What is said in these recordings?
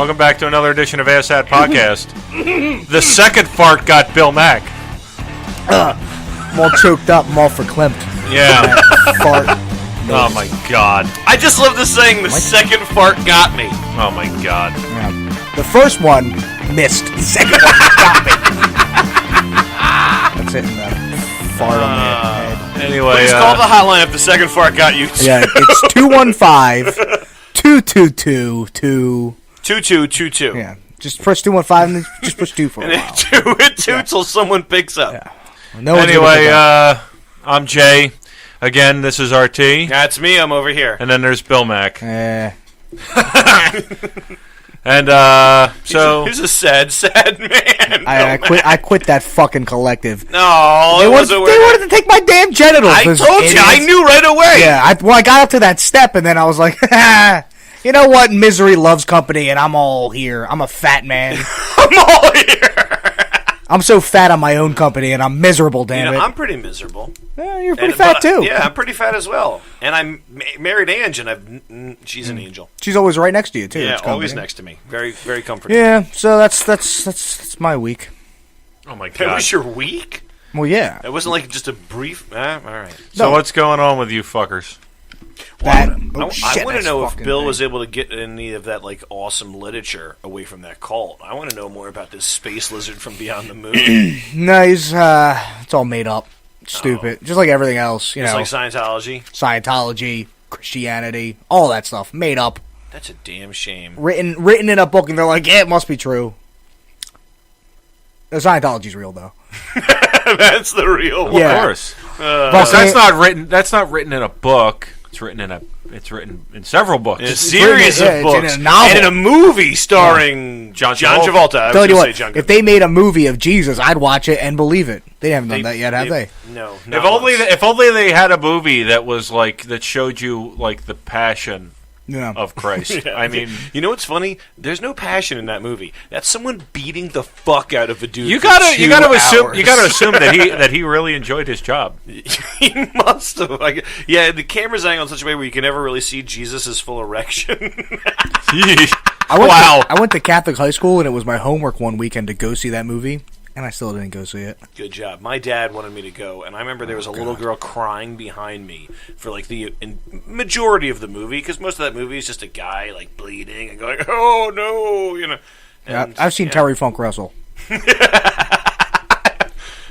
Welcome back to another edition of ASSHAT Podcast. The second fart got Bill Mack. I'm all choked up. I'm all verklempt. Yeah. Fart. Oh my God. I just love the saying, the second fart got me. Oh my God. Yeah. The first one missed. The second one got me. That's it. Fart on the head. Anyway, Please call the hotline if the second fart got you. Yeah, it's 215-222-2. 2222. Yeah, just press 215 and then just push 2 for a And while. then two till someone picks up. Yeah. No one's anyway, gonna pick up. I'm Jay. Again, this is RT. That's me. I'm over here. And then there's Bill Mack. And so he's a sad man. I quit that fucking collective. No, They it wanted, wasn't they worth wanted to take my damn genitals. I those told you. idiots. I knew right away. Yeah, I got up to that step, and then I was like, you know what? Misery loves company, and I'm all here. I'm a fat man. I'm all here. I'm so fat on my own company, and I'm miserable, damn it. I'm pretty miserable. Yeah, you're pretty fat, too. Yeah, I'm pretty fat as well. And I'm married Ange, and she's an angel. She's always right next to you, too. Yeah, It's always company. next to me. Very, very comforting. Yeah, so that's my week. oh my That God. was your week? Well, yeah. That wasn't like just a brief... all right. So No. what's going on with you fuckers? That, I want to that's know if fucking Bill big. was able to get any of that like awesome literature away from that cult. I want to know more about this space lizard from beyond the moon. No, he's, it's all made up. Stupid. Just like everything else, you It's know. like Scientology. Scientology, Christianity, all that stuff. Made up. That's a damn shame. Written in a book, and they're like, yeah, it must be true. The Scientology's real, though. That's the real one. Yeah. Of course. But That's not written. That's not written in a book. It's written in several books. In a series written- of yeah, books. it's in a novel. And in a movie starring John John Travolta. Travolta. I was Tell you gonna what, say John if they made a movie of Jesus, I'd watch it and believe it. They haven't done that yet, have they? No. If only they had a movie that was like that showed you like the passion Yeah. of Christ. Yeah. I mean, you know what's funny? There's no passion in that movie. That's someone beating the fuck out of a dude. you for gotta 2 assume that he really enjoyed his job. He must have. Like, yeah, the camera's angled in such a way where you can never really see Jesus' full erection. I went to Catholic high school, and it was my homework one weekend to go see that movie, and I still didn't go see it. Good job. My dad wanted me to go, and I remember there was a little girl crying behind me for like the majority of the movie, because most of that movie is just a guy like bleeding and going, "Oh no," you know. And, I've seen Terry Funk wrestle.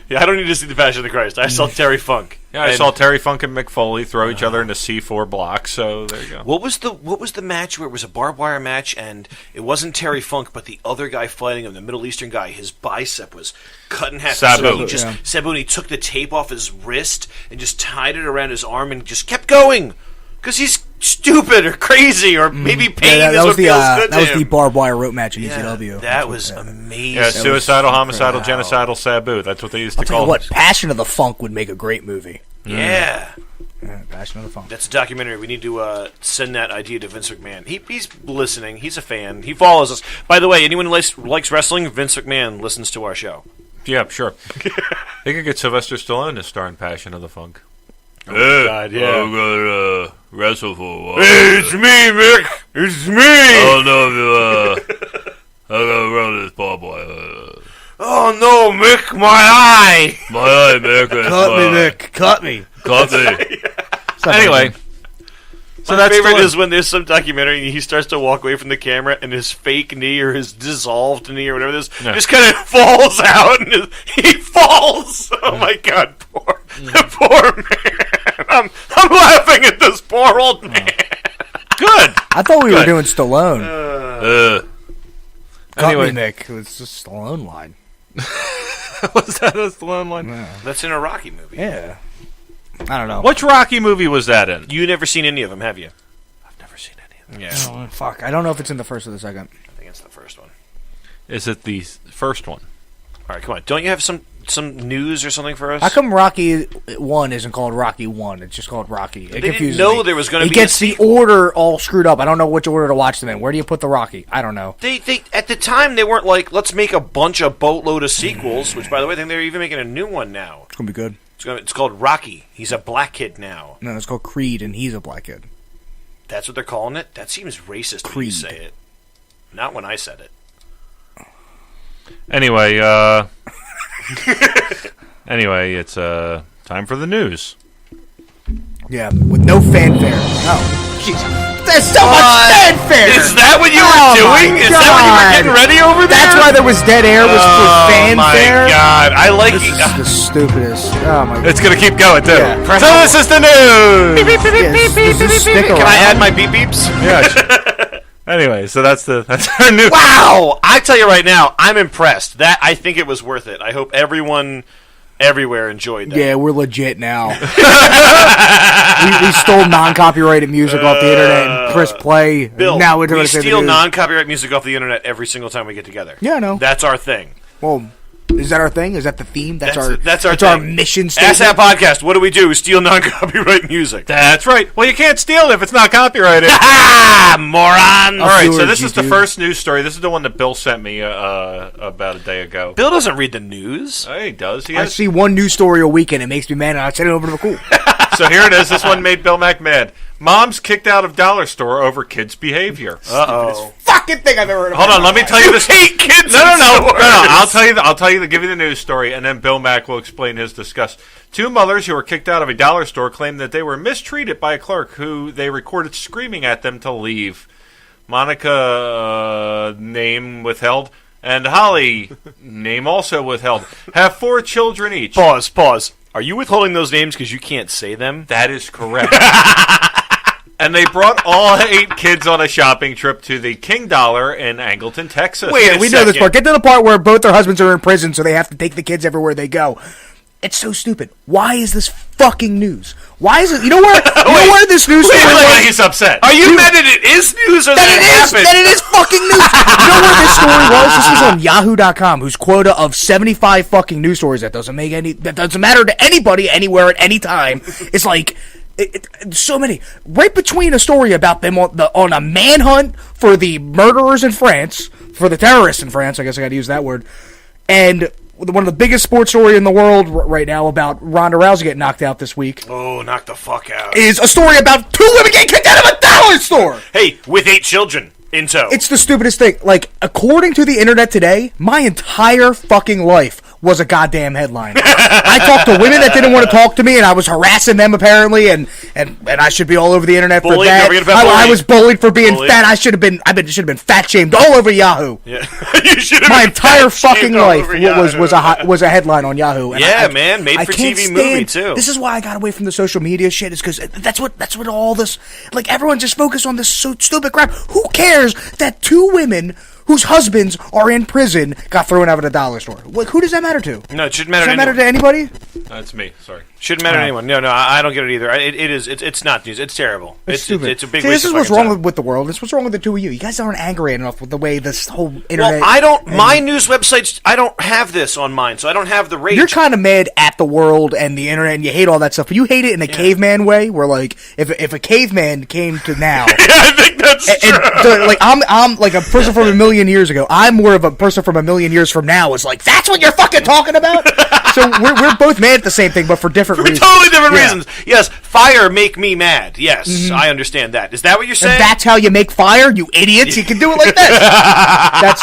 Yeah, I don't need to see the Passion of the Christ. I saw Terry Funk. Yeah, I saw Terry Funk and Mick Foley throw each other into C4 blocks. So there you go. What was the match where it was a barbed wire match and it wasn't Terry Funk, but the other guy fighting him, the Middle Eastern guy, his bicep was cut in half. Sabu. So he just Sabu, and he took the tape off his wrist and just tied it around his arm and just kept going because he's stupid or crazy or maybe pain is what feels good to That was him. the barbed wire rope match in Yeah, ECW. that was amazing. Yeah, suicidal, homicidal, incredible. genocidal, Sabu. That's what they used to I'll tell call you what, it. Passion of the Funk would make a great movie. Yeah. Yeah, Passion of the Funk. That's a documentary. We need to send that idea to Vince McMahon. He's listening. He's a fan. He follows us. By the way, anyone who likes wrestling, Vince McMahon listens to our show. Yeah, sure. They could get Sylvester Stallone to star in Passion of the Funk. Oh, God, yeah. I'm gonna wrestle for a while. Hey, it's me, Mick. It's me. Oh no, I gotta run this barbed wire. Oh no, Mick, my eye. My eye, Mick. Cut me, Nick. Cut me. Cut me. Anyway, so My that's favorite the is when there's some documentary and he starts to walk away from the camera and his fake knee or his dissolved knee or whatever this just kind of falls out and he falls. Oh my God, poor man. I'm laughing at this poor old man. good. I thought we were doing Stallone. Cut Anyway, me, Nick. It was just a Stallone line. was that a Stallone line? Yeah. That's in a Rocky movie. Yeah. I don't know. Which Rocky movie was that in? You never seen any of them, have you? I've never seen any of them. Yeah, Oh, fuck. I don't know if it's in the first or the second. I think it's the first one. Is it the first one? All right, come on. Don't you have some news or something for us? How come Rocky 1 isn't called Rocky 1? It's just called Rocky. It They confuses didn't know me. there was going to It be gets a the sequel. order all screwed up. I don't know which order to watch them in. Where do you put the Rocky? I don't know. They at the time they weren't like, let's make a boatload of sequels. Which, by the way, I think they're even making a new one now. It's going to be good. It's called Rocky. He's a black kid now. No, it's called Creed, and he's a black kid. That's what they're calling it. That seems racist when you Creed. say it. Not when I said it. Anyway, it's time for the news. Yeah, with no fanfare. Oh, jeez. There's so much fanfare! Is that what you were doing? Is that what you were getting ready over there? That's why there was dead air, was for fanfare. Oh my god, I like This is the stupidest. Oh my god. It's gonna keep going too. Yeah. So this is the news. Beep, beep, beep, beep, beep, beep, beep. Can I add my beep beeps? Yeah. Anyway, so that's our news. Wow! I tell you right now, I'm impressed. I think it was worth it. I hope everyone everywhere enjoyed that. Yeah, we're legit now. we stole non-copyrighted music off the internet and press play. Bill, now we're we steal non-copyright music off the internet every single time we get together. Yeah, I know. That's our thing. Well, is that our thing? Is that the theme? That's our our mission statement. ASSHAT Podcast. What do? We steal non-copyright music. That's right. Well, you can't steal it if it's not copyrighted. Moron! All right, so this is the first news story. This is the one that Bill sent me about a day ago. Bill doesn't read the news. He does. I see one news story a week and it makes me mad, and I send it over to the cool. So here it is. This one made Bill Mack mad. Mom's kicked out of dollar store over kids' behavior. Uh-oh. Fucking thing I've ever heard of. Hold on, let me tell you this. Hate kids. No. I'll tell you. Give you the news story, and then Bill Mack will explain his disgust. Two mothers who were kicked out of a dollar store claimed that they were mistreated by a clerk who they recorded screaming at them to leave. Monica, name withheld, and Holly, name also withheld, have 4 children each. Pause. Are you withholding those names because you can't say them? That is correct. And they brought all 8 kids on a shopping trip to the King Dollar in Angleton, Texas. Wait, We know this part. Get to the part where both their husbands are in prison, so they have to take the kids everywhere they go. It's so stupid. Why is this fucking news? Why is it? You know where? Where this news story That's why is? he's upset. Are you mad that it is news or that it happened? That it is fucking news. You know where this story was? This was on Yahoo.com, whose quota of 75 fucking news stories that doesn't matter to anybody, anywhere, at any time. It's like so many. Right between a story about them on a manhunt for the murderers in France, for the terrorists in France. I guess I got to use that word. And one of the biggest sports story in the world right now about Ronda Rousey getting knocked out this week. Oh, knock the fuck out. Is a story about 2 women getting kicked out of a dollar store. Hey, with 8 children in tow. It's the stupidest thing. Like, according to the internet today, my entire fucking life was a goddamn headline. I talked to women that didn't want to talk to me, and I was harassing them apparently, and I should be all over the internet for that. I was bullied for being fat. I should have been fat shamed all over Yahoo. Yeah, you should have. My entire fucking life was a headline on Yahoo. And yeah, man, made for TV movie too. This is why I got away from the social media shit. Is because that's what all this, like, everyone just focused on this so stupid crap. Who cares that 2 women whose husbands are in prison got thrown out of a dollar store? Like, who does that matter to? No, it shouldn't matter. Does that matter to anybody? That's me. Sorry. Shouldn't matter to anyone. No, I don't get it either. It's not news. It's terrible. It's stupid. It's a big. See, waste this is of what's fucking wrong time. with the world. This is what's wrong with the 2 of you. You guys aren't angry enough with the way this whole internet. Well, I don't. My news websites. I don't have this on mine, so I don't have the rage. You're kind of mad at the world and the internet, and you hate all that stuff. But you hate it in a caveman way, where like if a caveman came to now, yeah, I think that's true. like I'm like a person from a million years ago. I'm more of a person from a million years from now. Is like, that's what you're fucking talking about. So we're both mad at the same thing, but for different reasons. Totally different reasons. Yes, fire make me mad. Yes, I understand that. Is that what you're saying? And that's how you make fire, you idiots. You can do it like this. That's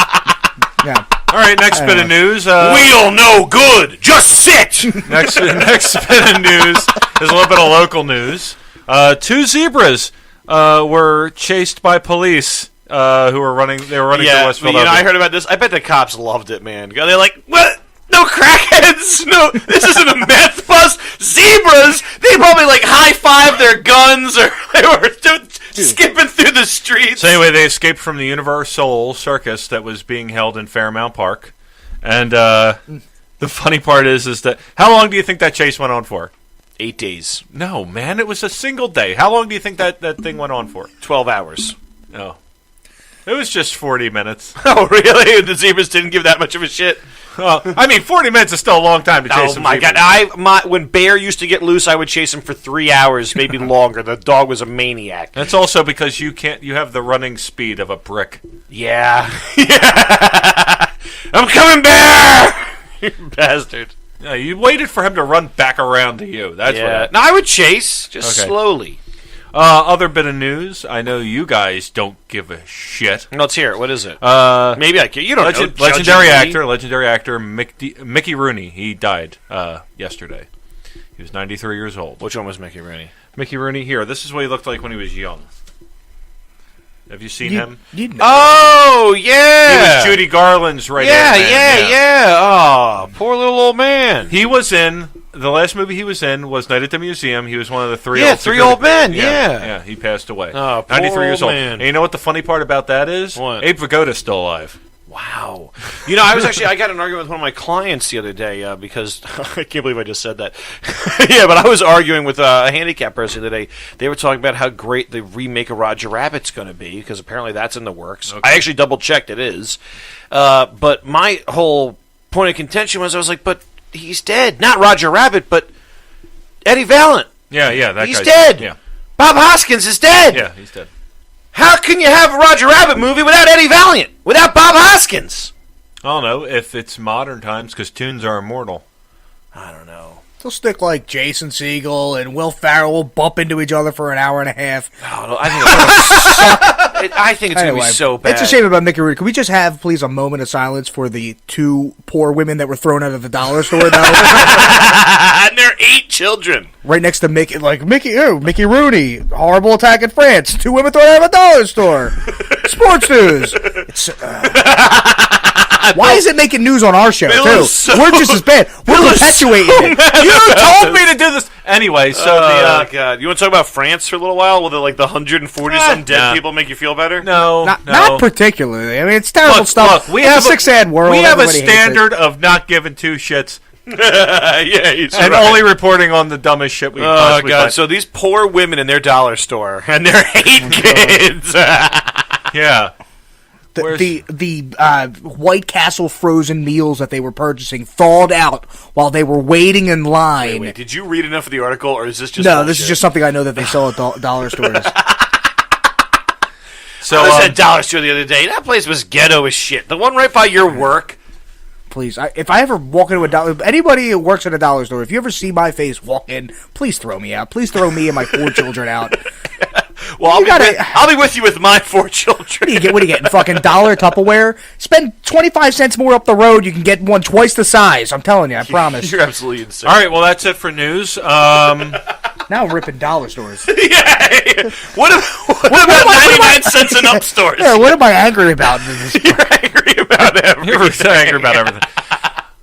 yeah. All right, next bit of news. We'll know good. Just sit. Next bit of news is a little bit of local news. 2 zebras were chased by police who were running. They were running to West Philadelphia. I heard about this. I bet the cops loved it, man. They're like, what? No crackheads! No, this isn't a meth bust. Zebras! They probably like high-fived their guns, or they were skipping through the streets. So anyway, they escaped from the Universal Circus that was being held in Fairmount Park. And the funny part is that, how long do you think that chase went on for? 8 days. No, man, it was a single day. How long do you think that thing went on for? 12 hours. No. It was just 40 minutes. Oh, really? The zebras didn't give that much of a shit? I mean, 40 minutes is still a long time to chase some my zebras. God. When Bear used to get loose, I would chase him for 3 hours, maybe longer. The dog was a maniac. That's also because you have the running speed of a brick. Yeah. I'm coming, Bear! You bastard. Yeah, you waited for him to run back around to you. That's what. No, I would chase, just slowly. Other bit of news. I know you guys don't give a shit. Let's hear it. What is it? Maybe I can. You don't know. Legendary actor Mickey Rooney. He died yesterday. He was 93 years old. Which one was Mickey Rooney? Mickey Rooney. Here, this is what he looked like when he was young. Have you seen him? Oh, yeah. He was Judy Garland's right-hand man. Yeah. Oh, poor little old man. He was in... The last movie he was in was Night at the Museum. He was one of the three old men. Yeah, he passed away. Oh, 93 years old. Man. And you know what the funny part about that is? What? Abe Vigoda's still alive. Wow. You know, I got an argument with one of my clients the other day because I can't believe I just said that. Yeah, but I was arguing with a handicapped person today. They were talking about how great the remake of Roger Rabbit's going to be because apparently that's in the works. Okay. I actually double-checked it is. But my whole point of contention was I was like, but he's dead. Not Roger Rabbit, but Eddie Valiant. Yeah, he's dead. Yeah. Bob Hoskins is dead. Yeah, he's dead. How can you have a Roger Rabbit movie without Eddie Valiant? Without Bob Hoskins? I don't know if it's modern times because tunes are immortal. I don't know. They'll stick like Jason Segel and Will Ferrell will bump into each other for an hour and a half. Oh, I think it's going to be so bad. It's a shame about Mickey Rooney. Can we just have, please, a moment of silence for the 2 poor women that were thrown out of the dollar store, though? And they're 8 children. Right next to Mickey, Mickey Rooney, horrible attack in France. 2 women thrown out of a dollar store. Sports news. It's, why is it making news on our show, too? We're just as bad. We're perpetuating it. You told me to do this. Anyway, so God. You want to talk about France for a little while? Will the 140-some dead people make you feel better? No. Not particularly. I mean, it's terrible stuff. Look, we have a six-ad world. We have a standard of not giving 2 shits. And only reporting on the dumbest shit we possibly find. So these poor women in their dollar store and their 8 kids. Yeah. The White Castle frozen meals that they were purchasing thawed out while they were waiting in line. Wait, did you read enough of the article, or is this just No, bullshit? this is just something I know that they sell at dollar stores. So I was at a dollar store the other day. That place was ghetto as shit. The one right by your work. Please, if I ever walk into a dollar... Anybody who works at a dollar store, if you ever see my face walk in, please throw me out. Please throw me and my 4 children out. Well, I'll be with you with my 4 children. What are you getting? Fucking dollar Tupperware? Spend 25 cents more up the road, you can get one twice the size. I'm telling you, I promise. You're absolutely insane. All right, well, that's it for news. Now I'm ripping dollar stores. Yeah. What about 99 cents and up stores? Yeah, what am I angry about? You're angry about everything. You're so angry about everything.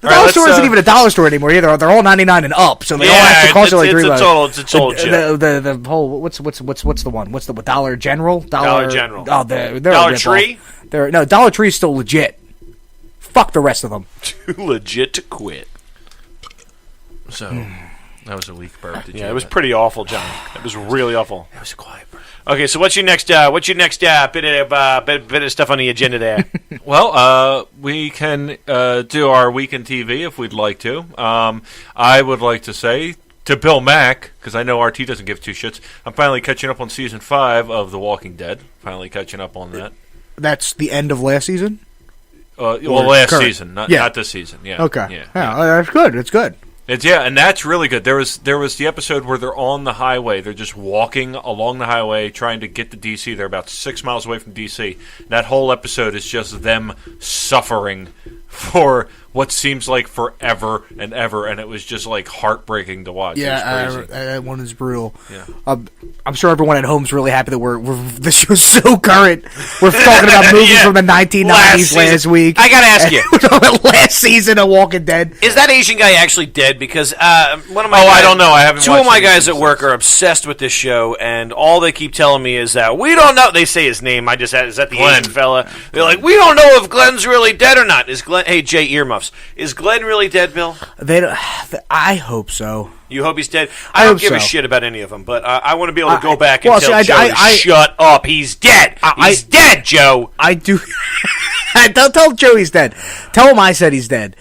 The dollar store isn't even a dollar store anymore either. They're all 99 and up, so they all have to constantly agree with it's a total shit. The whole what's the one? What's the Dollar General? Dollar General. Oh, they're Dollar Tree. No, Dollar Tree is still legit. Fuck the rest of them. Too legit to quit. So that was a weak burp. Yeah, it was pretty awful, John. It was really awful. It was a quiet burp. Okay, so what's your next bit of stuff on the agenda there? Well, we can do our week in TV if we'd like to. I would like to say to Bill Mack, because I know RT doesn't give 2 shits, I'm finally catching up on season 5 of The Walking Dead. Finally catching up on that. That's the end of last season? Last season, not this season. Yeah. Okay. Yeah. That's good. It's good. And that's really good. There was the episode where they're on the highway. They're just walking along the highway trying to get to D.C. They're about 6 miles away from D.C. That whole episode is just them suffering for what seems like forever and ever, and it was just like heartbreaking to watch. Yeah, that one is brutal. Yeah. I'm sure everyone at home's really happy that we're the show's so current. We're talking about movies from the 1990s last week. I gotta ask you, we're talking about last season of Walking Dead. Is that Asian guy actually dead? Because one of my I don't know. I haven't. 2 of my guys at work are obsessed with this show, and all they keep telling me is that we don't know. They say his name. Is that the Glenn. Asian fella? They're like, we don't know if Glenn's really dead or not. Is Glenn? Hey, Jay Earmuffs. Is Glenn really dead, Bill? I hope so. You hope he's dead? I don't give a shit about any of them, but I want to be able to go back and tell Joe, shut up, he's dead. He's dead, Joe. I do. Don't tell Joe he's dead. Tell him I said he's dead.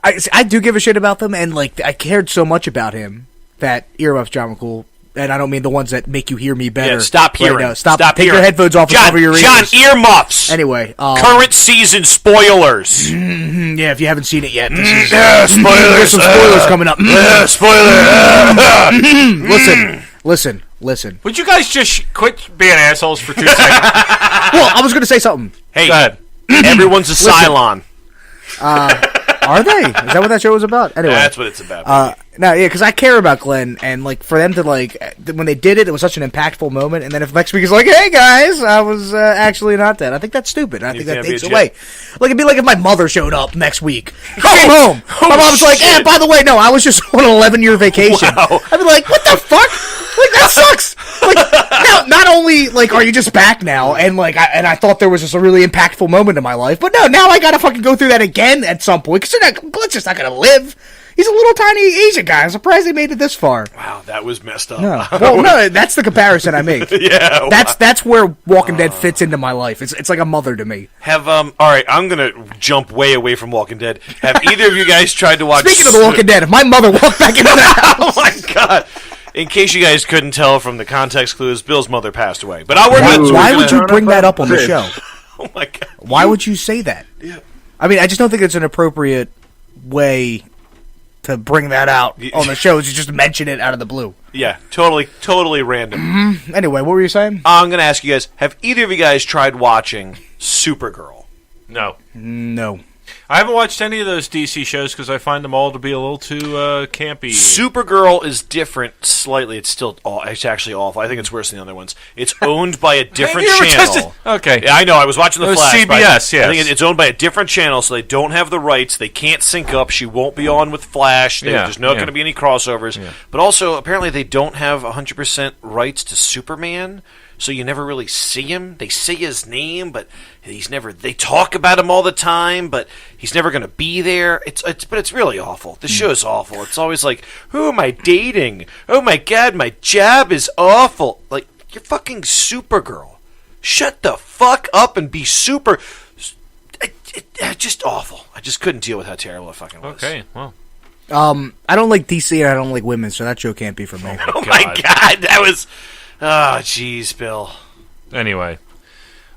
I do give a shit about them, and I cared so much about him that Earmuffs John McCool. And I don't mean the ones that make you hear me better. Yeah, stop hearing. Right now. Stop take your headphones off and cover your ears. John, earmuffs. Anyway. Current season spoilers. Yeah, if you haven't seen it yet. Spoilers. There's some spoilers coming up. Spoiler. Listen. Listen. Would you guys just quit being assholes for 2 seconds? Well, I was going to say something. Hey, Go ahead. everyone's a Cylon. Are they? Is that what that show was about? Anyway, That's what it's about. no, yeah, because I care about Glenn, and like for them to like when they did it, it was such an impactful moment. And then if next week is like, "Hey guys, I was actually not dead,ad," I think that's stupid. I think that takes away. Like it'd be like if my mother showed up next week, came home. My mom was like, "Hey, by the way, no, I was just on an 11-year vacation." Wow. I'd be like, "What the fuck? Like that sucks." Like now, not only like are you just back now, and like I thought there was just a really impactful moment in my life, but no, now I gotta fucking go through that again at some point because Glenn's just not gonna live. He's a little tiny Asian guy. I'm surprised he made it this far. Wow, that was messed up. No. Well, no, that's the comparison I make. Yeah, that's where Walking Dead fits into my life. It's like a mother to me. all right, I'm gonna jump way away from Walking Dead. Have either of you guys tried to watch? Speaking of The Walking Dead, if my mother walked back into the house, Oh my god! In case you guys couldn't tell from the context clues, Bill's mother passed away. But why would you bring that up on the show? Oh my god! Why would you say that? Yeah. I mean, I just don't think it's an appropriate way to bring that out on the show. Is you just mention it out of the blue. Yeah, totally random. Anyway, what were you saying? I'm gonna ask you guys: have either of you guys tried watching Supergirl? No. No. I haven't watched any of those DC shows because I find them all to be a little too campy. Supergirl is different slightly. It's still it's actually awful. I think it's worse than the other ones. It's owned by a different channel. Okay. Yeah, I know. I was watching the It was Flash. but CBS, yes. I think it's owned by a different channel, so they don't have the rights. They can't sync up. She won't be on with Flash. There's not going to be any crossovers. Yeah. But also, apparently, they don't have 100% rights to Superman. So you never really see him. They say his name, but he's never. They talk about him all the time, but he's never going to be there. But it's really awful. The show's awful. It's always like, who am I dating? Oh my god, my job is awful. Like, you're fucking Supergirl. Shut the fuck up and be super. Just awful. I just couldn't deal with how terrible it fucking was. Okay, well. I don't like DC and I don't like women, so that show can't be for me. Oh my god, that was. Oh, jeez, Bill. Anyway,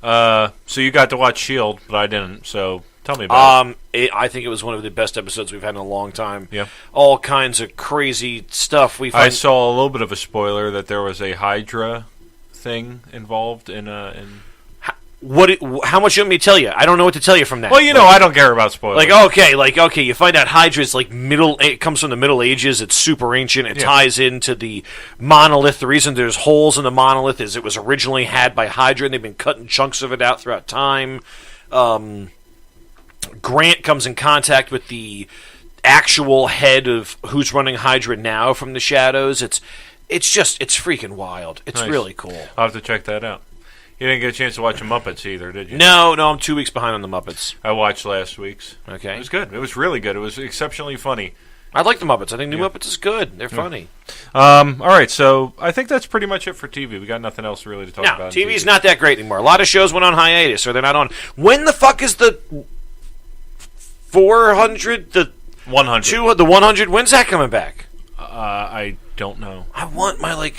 so you got to watch S.H.I.E.L.D., but I didn't, so tell me about it. I think it was one of the best episodes we've had in a long time. Yeah. All kinds of crazy stuff. I saw a little bit of a spoiler that there was a Hydra thing involved in How much you want me to tell you? I don't know what to tell you from that. Well, I don't care about spoilers. Okay, you find out Hydra's it comes from the Middle Ages. It's super ancient. It ties into the monolith. The reason there's holes in the monolith is it was originally had by Hydra, and they've been cutting chunks of it out throughout time. Grant comes in contact with the actual head of who's running Hydra now from the shadows. It's freaking wild. It's really cool. I'll have to check that out. You didn't get a chance to watch the Muppets either, did you? No, I'm 2 weeks behind on the Muppets. I watched last week's. Okay. It was good. It was really good. It was exceptionally funny. I like the Muppets. I think New Muppets is good. They're funny. All right, so I think that's pretty much it for TV. We got nothing else really to talk about. TV's not that great anymore. A lot of shows went on hiatus, or they're not on. When the fuck is the 400, the 100? The 100, when's that coming back? I don't know. I want my,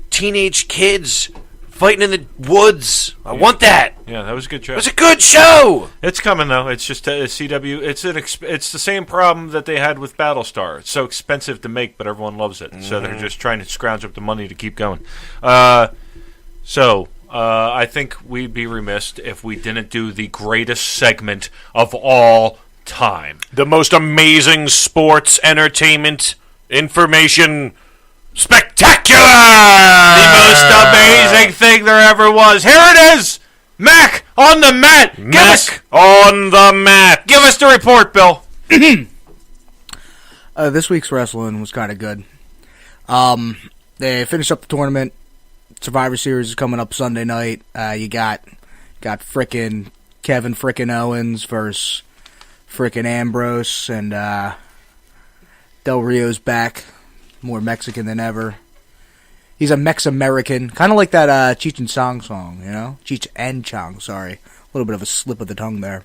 teenage kids fighting in the woods. I want that. Yeah, that was a good show. It was a good show. It's coming though. It's just a CW. It's the same problem that they had with Battlestar. It's so expensive to make, but everyone loves it. So they're just trying to scrounge up the money to keep going. I think we'd be remiss if we didn't do the greatest segment of all time. The most amazing sports entertainment information. Spectacular! The most amazing thing there ever was. Here it is! Mac on the mat! On the mat! Give us the report, Bill. This week's wrestling was kind of good. They finished up the tournament. Survivor Series is coming up Sunday night. You got frickin' Kevin frickin' Owens versus frickin' Ambrose, and Del Rio's back. More Mexican than ever. He's a Mex-American. Kind of like that Cheech and Chong song, Cheech and Chong, sorry. A little bit of a slip of the tongue there.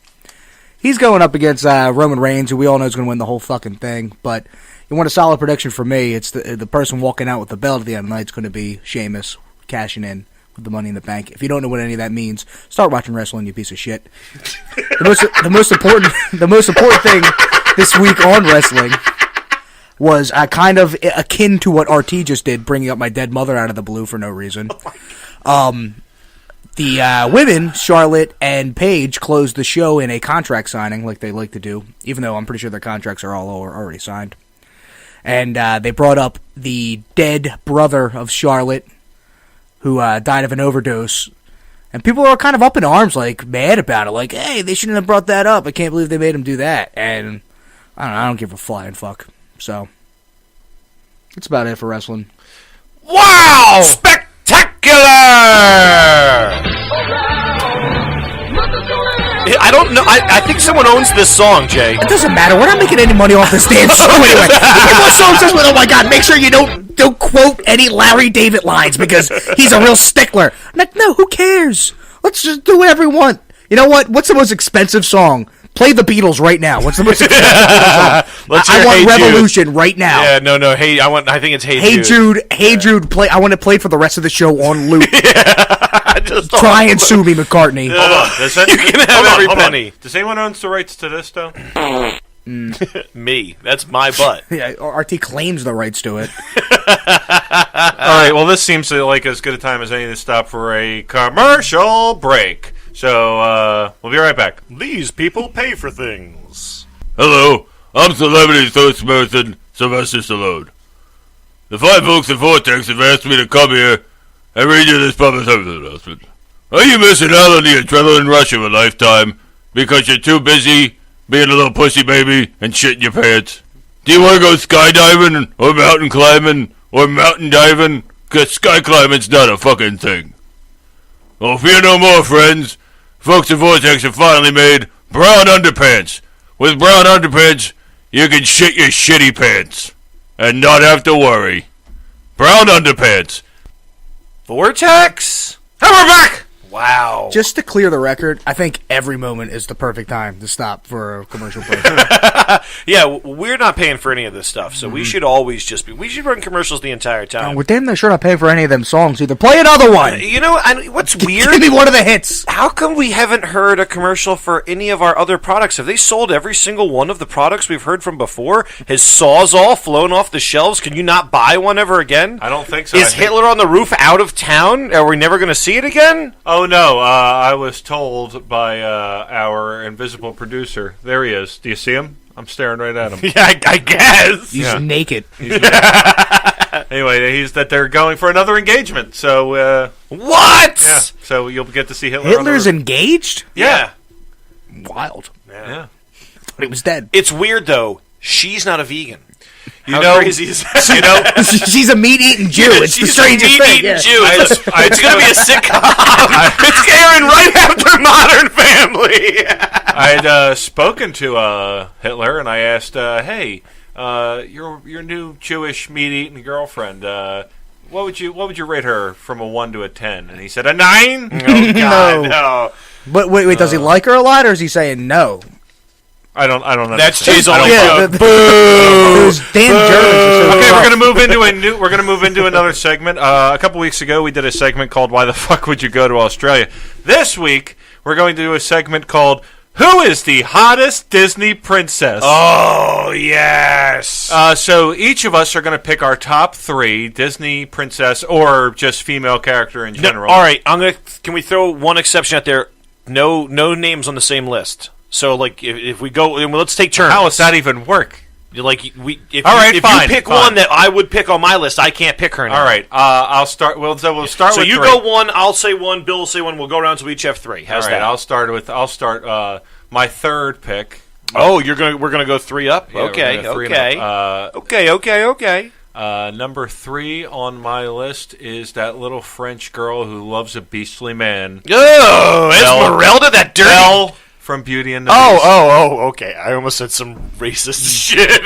He's going up against Roman Reigns, who we all know is going to win the whole fucking thing. But you want a solid prediction for me, it's the person walking out with the belt at the end of the night is going to be Sheamus, cashing in with the Money in the Bank. If you don't know what any of that means, start watching wrestling, you piece of shit. The most important thing this week on wrestling... was kind of akin to what RT just did, bringing up my dead mother out of the blue for no reason. The women, Charlotte and Paige, closed the show in a contract signing like they like to do, even though I'm pretty sure their contracts are all already signed. And they brought up the dead brother of Charlotte, who died of an overdose. And people are kind of up in arms, like, mad about it. Like, hey, they shouldn't have brought that up. I can't believe they made him do that. And I don't give a flying fuck. So, that's about it for wrestling. Wow! Spectacular! I don't know. I think someone owns this song, Jay. It doesn't matter. We're not making any money off this damn show anyway. Everyone says, "Oh my god, make sure you don't quote any Larry David lines because he's a real stickler." I'm like, no, who cares? Let's just do whatever we want. You know what? What's the most expensive song? Play the Beatles right now. What's the most expensive song? I want Revolution right now. Yeah, no. Hey, I think it's Hey Jude. Hey Jude. Play. I want to play it for the rest of the show on loop. Try and sue me, McCartney. Hold on. You can have every penny. Does anyone own the rights to this, though? Me. That's my butt. Yeah, RT claims the rights to it. All right, well, this seems like as good a time as any to stop for a commercial break. So, we'll be right back. These people pay for things. Hello, I'm celebrity spokesperson Sylvester Stallone. The fine folks at Vortex have asked me to come here and read you this public service announcement. Are you missing out on the adrenaline rush of a lifetime because you're too busy being a little pussy baby and shitting your pants? Do you want to go skydiving or mountain climbing or mountain diving? Because sky climbing's not a fucking thing. Well, fear no more, friends. Folks at Vortex have finally made brown underpants. With brown underpants, you can shit your shitty pants and not have to worry. Brown underpants. Vortex? And we're back! Wow. Just to clear the record, I think every moment is the perfect time to stop for a commercial break. Yeah, we're not paying for any of this stuff, so we should always we should run commercials the entire time. We're damn sure not paying for any of them songs either. Play another one! You know, what's weird? Give me one of the hits! How come we haven't heard a commercial for any of our other products? Have they sold every single one of the products we've heard from before? Has Sawzall flown off the shelves? Can you not buy one ever again? I don't think so. Is Hitler on the Roof out of town? Are we never going to see it again? Oh, no. I was told by our invisible producer. There he is. Do you see him? I'm staring right at him. Yeah, I guess. He's naked. Anyway, that they're going for another engagement. So, what? Yeah. So you'll get to see Hitler. Hitler's engaged? Yeah. Wild. Yeah. But he was dead. It's weird, though. She's not a vegan. You know, crazy is that? She's a meat-eating Jew. It's the strangest thing. She's a meat-eating Jew. It's going to be a sitcom. It's airing right after Modern Family. I had spoken to Hitler, and I asked, "Hey, your new Jewish meat-eating girlfriend. What would you rate her from a 1 to a 10?" And he said, "A 9." Oh God, no. But wait, does he like her a lot, or is he saying no? I don't know. That's Jay's only Yeah, joke. those damn Germans. Okay, we're gonna move into another segment. A couple weeks ago, we did a segment called "Why the fuck would you go to Australia?" This week, we're going to do a segment called "Who is the hottest Disney princess?" Oh yes. So each of us are going to pick our top 3 Disney princess or just female character in general. All right, Can we throw one exception out there? No names on the same list. So, like, if we go, let's take turns. How does that even work? Like, if All you pick fine. one that I would pick on my list, I can't pick her now. All right, I'll start. We'll start. So with you 3. go 1, I'll say 1, Bill will say 1. We'll go around so we each have 3. How's All right, that? I'll start my third pick. Oh, we're gonna go 3 up. Yeah, Okay. we're gonna 3 and up. Okay. Number 3 on my list is that little French girl who loves a beastly man. Oh, Esmeralda, that dirty. Belle from Beauty and the Beast. Oh, okay. I almost said some racist shit.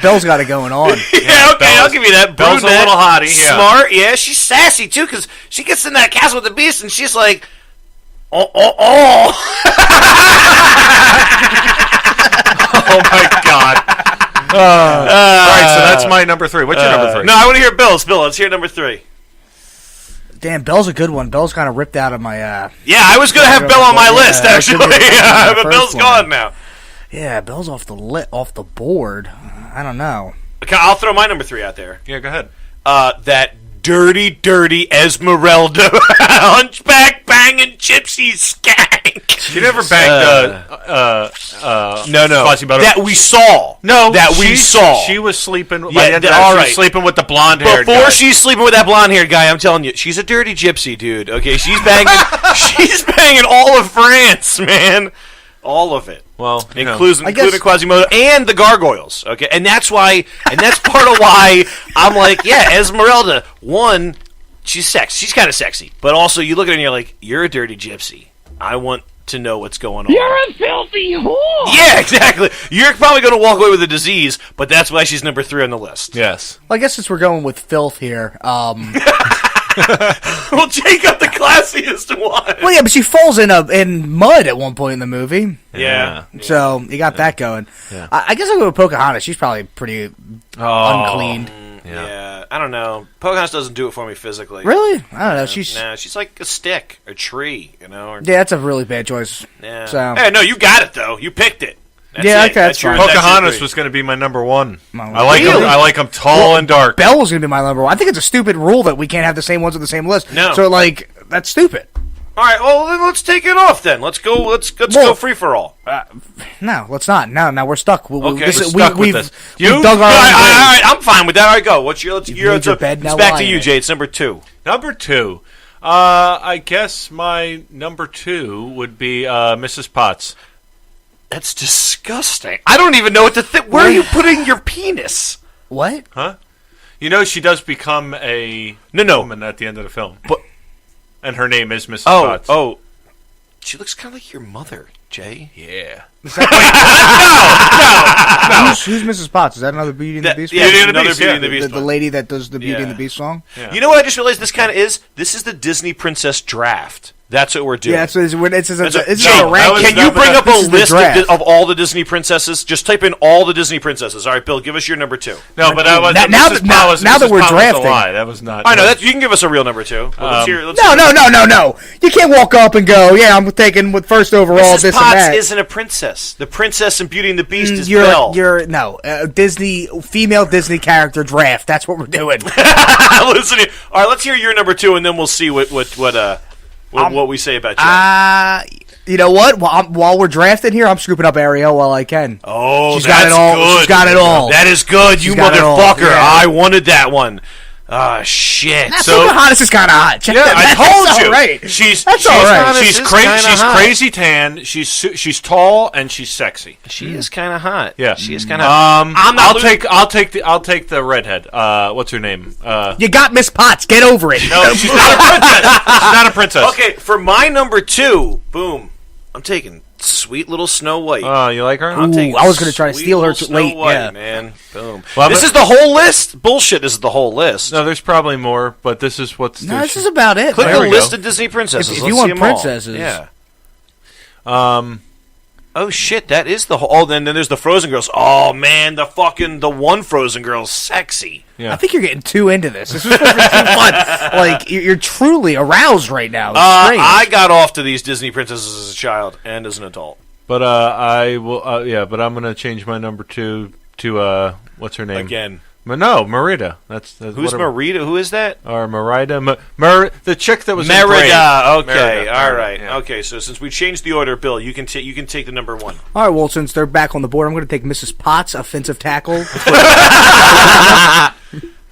Bell's got it going on. Yeah, okay, I'll give you that. Belle's a Brunette, little hottie. Yeah. Smart, yeah. She's sassy, too, because she gets in that castle with the beast, and she's like, oh. Oh my God. All right, so that's my number 3. What's your number 3? No, I want to hear Bill's. Bill, let's hear number 3. Damn, Bell's a good one. Bell's kind of ripped out of my... Yeah, I was going to have Bill on my list, actually. But first Bill's one. gone now. Yeah, Bell's off the board. I don't know. Okay, I'll throw my number 3 out there. Yeah, go ahead. That dirty Esmeralda hunchback banging gypsy skank. She never banged No. Quasimodo. That we saw. No, that we saw. She was sleeping. Yeah, She all was right. sleeping with the blonde-haired Before guy. she's sleeping with that blonde-haired guy, I'm telling you, she's a dirty gypsy, dude. Okay, she's banging. She's banging all of France, man. All of it. Well, including guess- Quasimodo and the gargoyles. Okay, and that's part of why I'm like, yeah, Esmeralda. One, she's sexy. She's kind of sexy, but also you look at her and you're like, you're a dirty gypsy. I want to know what's going on. You're a filthy whore! Yeah, exactly. You're probably going to walk away with a disease, but that's why she's number 3 on the list. Yes. Well, I guess since we're going with filth here, Well, Jake got the classiest one. well, yeah, but she falls in mud at one point in the movie, Yeah. so you got that going. I guess I'll go with Pocahontas. She's probably pretty uncleaned. Yeah, I don't know. Pocahontas doesn't do it for me physically. Really? I don't know. She's she's like a stick, a tree, you know. Or, yeah, that's a really bad choice. yeah. So Hey, no, you got it though. You picked it. That's Yeah, it. okay, that's your- fine. that's your Pocahontas 3. was going to be my number 1. Well, I like him. really? I like him tall and dark. Belle was gonna be my number 1. I think it's a stupid rule that we can't have the same ones on the same list. No. So like that's stupid. All right, well then let's take it off then. Let's go. Let's Well- go free for all. No, let's not. Now we're stuck. Okay, this we're is, stuck with we've, this. we've You- dug our All own right, grave. all right, I'm fine with that. All right, go. What's your? You've made your bed, it's now back lie to you, in it. Jay. It's number 2. Number 2. I guess my number 2 would be Mrs. Potts. That's disgusting. I don't even know what to think. Where are you putting your penis? What? Huh? You know, she does become a No. woman at the end of the film. But- And her name is Mrs. Potts. Oh. She looks kind of like your mother, Jay. Yeah. Who's Mrs. Potts? Is that another Beauty and the That- Beast? yeah, one? Beauty and the another Beast, Beauty yeah. and the Beast the one. lady that does the Beauty and Yeah. the Beast song. Yeah. You know what I just realized this kind of is? This is the Disney Princess Draft. That's what we're doing. Yeah, it's a That's what- it's No, a rank. can you bring up a This is the list draft. of all the Disney princesses? Just type in all the Disney princesses. All right, Bill, give us your number 2. No, but that was Now- Mrs. now- Potts was- now that Mrs. we're Potts was a drafting. lie. That was not. I know that you can give us a real number 2. Well, let's hear. Let's No, hear. no. You can't walk up and go, yeah, I'm taking with first overall Mrs. this Potts and that. isn't a princess. The princess in Beauty and the Beast is you're Belle. Disney female Disney character draft. That's what we're doing. Listen here. All right, let's hear your number 2, and then we'll see what we say about you. You know what? While we're drafting here, I'm scooping up Ariel while I can. Oh, she's that's got it all. good. She's got it all. That is good, you She's got it all, motherfucker. yeah. I wanted that one. Ah, shit. Pocahontas is kind of hot. Check that. I told That's you. all right. She's That's all right. She's She's crazy. kinda She's hot. crazy tan. She's tall and she's sexy. She is kind of hot. Yeah. She is kind of. I'll take the redhead. What's her name? You got Miss Potts. Get over it. No, she's not a princess. She's not a princess. Okay, for my number 2, boom. I'm taking sweet little Snow White. Oh, you like her? I'm taking I was gonna try to sweet steal her little too Snow late, White, yeah. man. Boom. Well, This but- is the whole list? Bullshit, this is the whole list. No, there's probably more, but this is what's. No, this is about it. Click There the we list go. of Disney princesses. If Let's you see want 'em all. princesses. Yeah. Oh shit, that is the whole. Oh, then there's the Frozen girls. Oh man, the one Frozen girl's sexy. Yeah. I think you're getting too into this. This is supposed to be too fun. Like you're truly aroused right now. It's strange. I got off to these Disney princesses as a child and as an adult. But I will. Yeah, but I'm gonna change my number 2 to what's her name Again. No, Merida. That's Who's whatever. Merida? Who is that? Or Merida, the chick that was in Merida. Brave. Okay, Merida, all right. yeah. Okay, so since we changed the order, Bill, you can take the number 1. All right, well, since they're back on the board, I'm going to take Mrs. Potts, offensive tackle.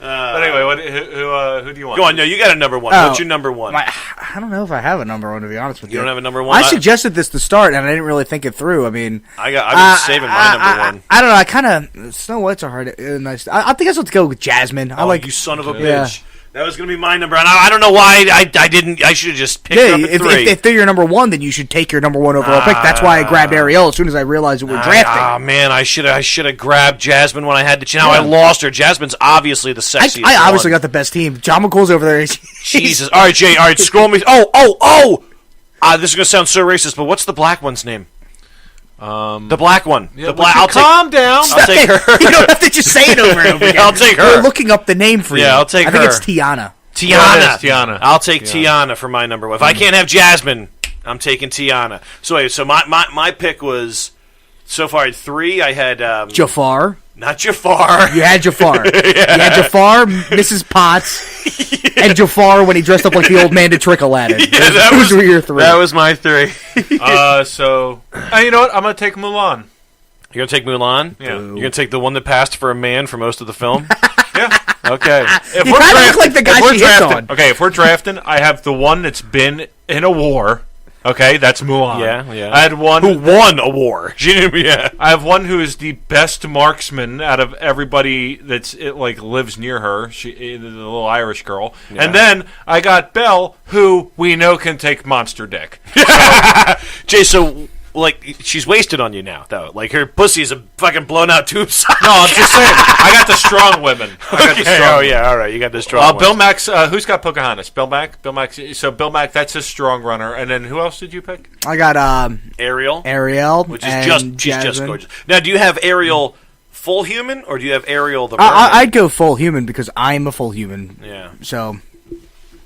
But anyway, who do you want? Go on, no, you got a number 1. Oh, What's your number 1? I don't know if I have a number one, to be honest with you. You don't have a number 1? I suggested this to start, and I didn't really think it through. I mean, I've been saving my number 1. I don't know. I kind of Snow White's a hard, nice. I think I was going to go with Jasmine. I Oh, like you son of a Yeah. bitch. That was going to be my number, and I don't know why I didn't. I should have just picked Yeah, number 3. if they're your number one, then you should take your number one overall pick. That's why I grabbed Ariel as soon as I realized that we're drafting. Ah, man, I should have grabbed Jasmine when I had to. Now I lost her. Jasmine's obviously the sexiest. I obviously one. got the best team. John McCool's over there. Jesus. All right, Jay. All right, scroll me. Oh. This is gonna sound so racist, but what's the black one's name? The black one. Yeah, the black. calm down. I'll take her. You don't have to just say it over and over again. I'll take her. We're looking up the name for you. Yeah, I'll take I think her. it's Tiana. Tiana. Tiana. I'll take Tiana for my number 1. If I can't have Jasmine, I'm taking Tiana. So my pick was so far I had 3. I had Jafar. Not Jafar. You had Jafar. You had Jafar, Mrs. Potts, and Jafar when he dressed up like the old man to trick Aladdin. Those were your three. That was my three. You know what? I'm going to take Mulan. You're going to take Mulan? Yeah. You're going to take the one that passed for a man for most of the film? Yeah. Okay. If You kind of look like the guy she hits on. Okay, if we're drafting, I have the one that's been in a war. Okay, that's Mulan. Yeah. I had one Who won a war. Yeah. I have one who is the best marksman out of everybody lives near her. The little Irish girl. Yeah. And then I got Belle, who we know can take monster dick. Jay, so she's wasted on you now, though. Like her pussy's a fucking blown out tube sock. No, I'm just saying. I got the strong women. All right. You got the strong ones. Bill Mack's, who's got Pocahontas? Bill Mack? So Bill Mack, that's his strong runner. And then who else did you pick? I got Ariel, which is she's just gorgeous. Now, do you have Ariel full human, or do you have Ariel the mermaid? I'd go full human because I'm a full human. Yeah. So,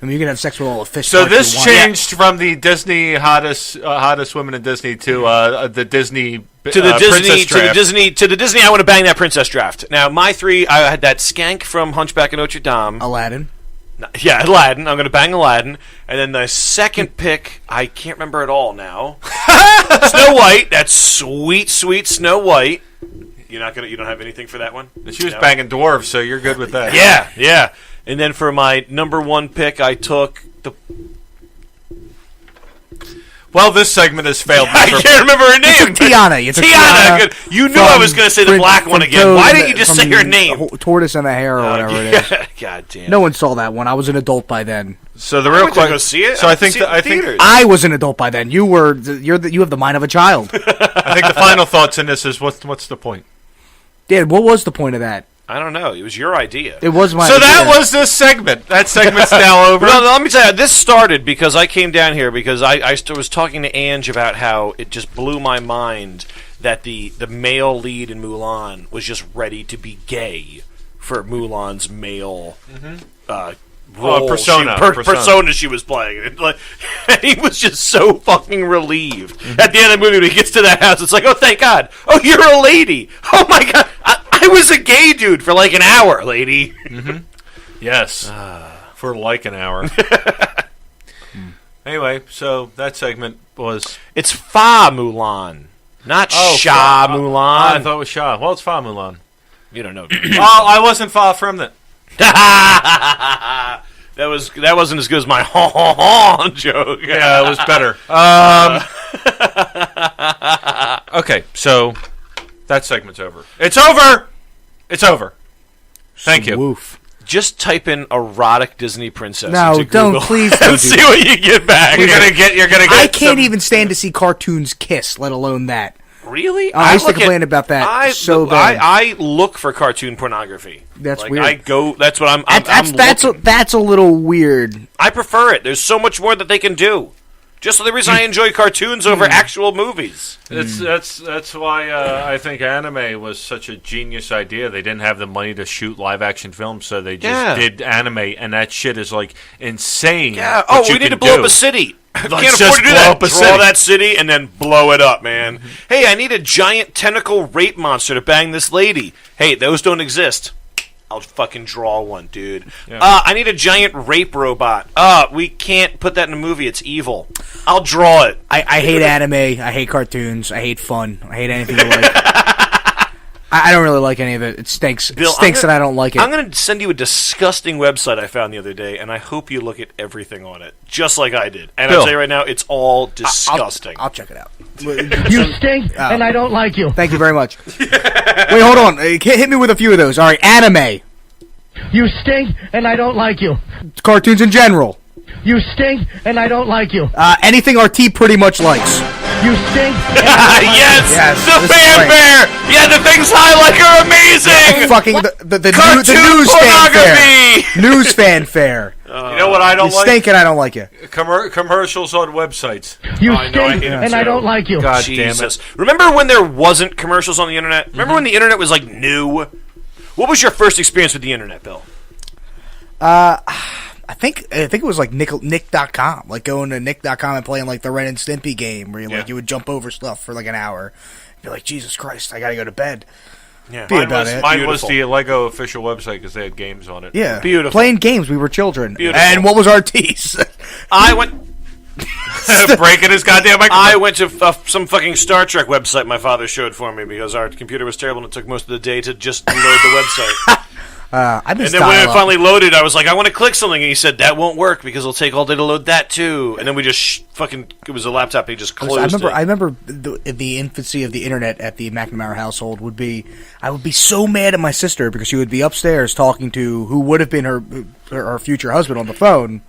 I mean, you can have sex with all the fish. So this changed from the Disney hottest women in Disney to the Disney to the princess draft. to the Disney. I want to bang that princess draft. Now, my three, I had that skank from Hunchback of Notre Dame. Aladdin. Yeah, Aladdin. I'm going to bang Aladdin. And then the second pick, I can't remember at all now. Snow White. That's sweet, sweet Snow White. You don't have anything for that one? She was banging dwarves, so you're good with that. Yeah. And then for my number one pick, I took the... Well, this segment has failed. I can't remember her name. Tiana. Tiana. Good. You knew I was going to say the black one again. Why didn't you just say her name? Tortoise and the Hare or whatever it is. God damn. No one saw that one. I was an adult by then. So the real question. Go see it. So I think I was an adult by then. You have the mind of a child. I think the final thoughts in this is what's the point? Dad, what was the point of that? I don't know. It was your idea. It was my idea. So that was this segment. That segment's now over. No, let me tell you. This started because I came down here because I was talking to Ange about how it just blew my mind that the male lead in Mulan was just ready to be gay for Mulan's male role. Persona she was playing. And he was just so fucking relieved. At the end of the movie, when he gets to that house, it's like, oh, thank God. Oh, you're a lady. Oh, my God. I was a gay dude for like an hour, lady. Mm-hmm. Yes. For like an hour. Anyway, so that segment was... It's Fa Mulan, not Sha Mulan. I thought it was Sha. Well, it's Fa Mulan. You don't know. I wasn't far from it. That wasn't as good as my joke. Yeah, it was better. Okay, so that segment's over. It's over. It's over. Thank you. Woof. Just type in erotic Disney princess. No, into don't Google please. And Don't see what you get back. You're gonna get. I can't even stand to see cartoons kiss, let alone that. Really? I used to complain about that so bad. I look for cartoon pornography. That's weird. That's what I'm. That's a little weird. I prefer it. There's so much more that they can do. Just the reason I enjoy cartoons over actual movies. That's why I think anime was such a genius idea. They didn't have the money to shoot live action films, so they just did anime, and that shit is like insane. Yeah. Oh, we need to blow up a city. Can't afford to do that. Draw that city and then blow it up, man. Hey, I need a giant tentacle rape monster to bang this lady. Hey, those don't exist. I'll fucking draw one, dude. Yeah. I need a giant rape robot. We can't put that in a movie. It's evil. I'll draw it. I hate anime. I hate cartoons. I hate fun. I hate anything you like. I don't really like any of it. It stinks. Bill, it stinks that I don't like it. I'm going to send you a disgusting website I found the other day, and I hope you look at everything on it, just like I did. And Bill, I'll tell you right now, it's all disgusting. I'll check it out. You stink, and I don't like you. Thank you very much. Wait, hold on. Hit me with a few of those. All right, anime. You stink, and I don't like you. Cartoons in general. You stink, and I don't like you. Anything RT pretty much likes. You stink. Yes, the fanfare. Yeah, the things I like are amazing. Fucking the news fanfare. News fanfare. You know what I don't like? You stink and I don't like you. Commercials on websites. You stink and I don't like you. God Jesus. damn it. Remember when there wasn't commercials on the internet? Remember when the internet was like new? What was your first experience with the internet, Bill? I think it was like Nick.com, like going to Nick.com and playing like the Ren and Stimpy game where you would jump over stuff for like an hour. You'd be like, Jesus Christ, I gotta go to bed. Yeah. Mine was the Lego official website because they had games on it. Yeah. Beautiful. Playing games. We were children. Beautiful. And what was our tease? I went... Breaking his goddamn microphone. I went to some fucking Star Trek website my father showed for me because our computer was terrible and it took most of the day to just load the website. And then when it finally loaded, I was like, I want to click something, and he said, that won't work because it'll take all day to load that too. And then we just it was a laptop, and he just closed it. I remember the infancy of the internet at the McNamara household would be, I would be so mad at my sister because she would be upstairs talking to who would have been her future husband on the phone.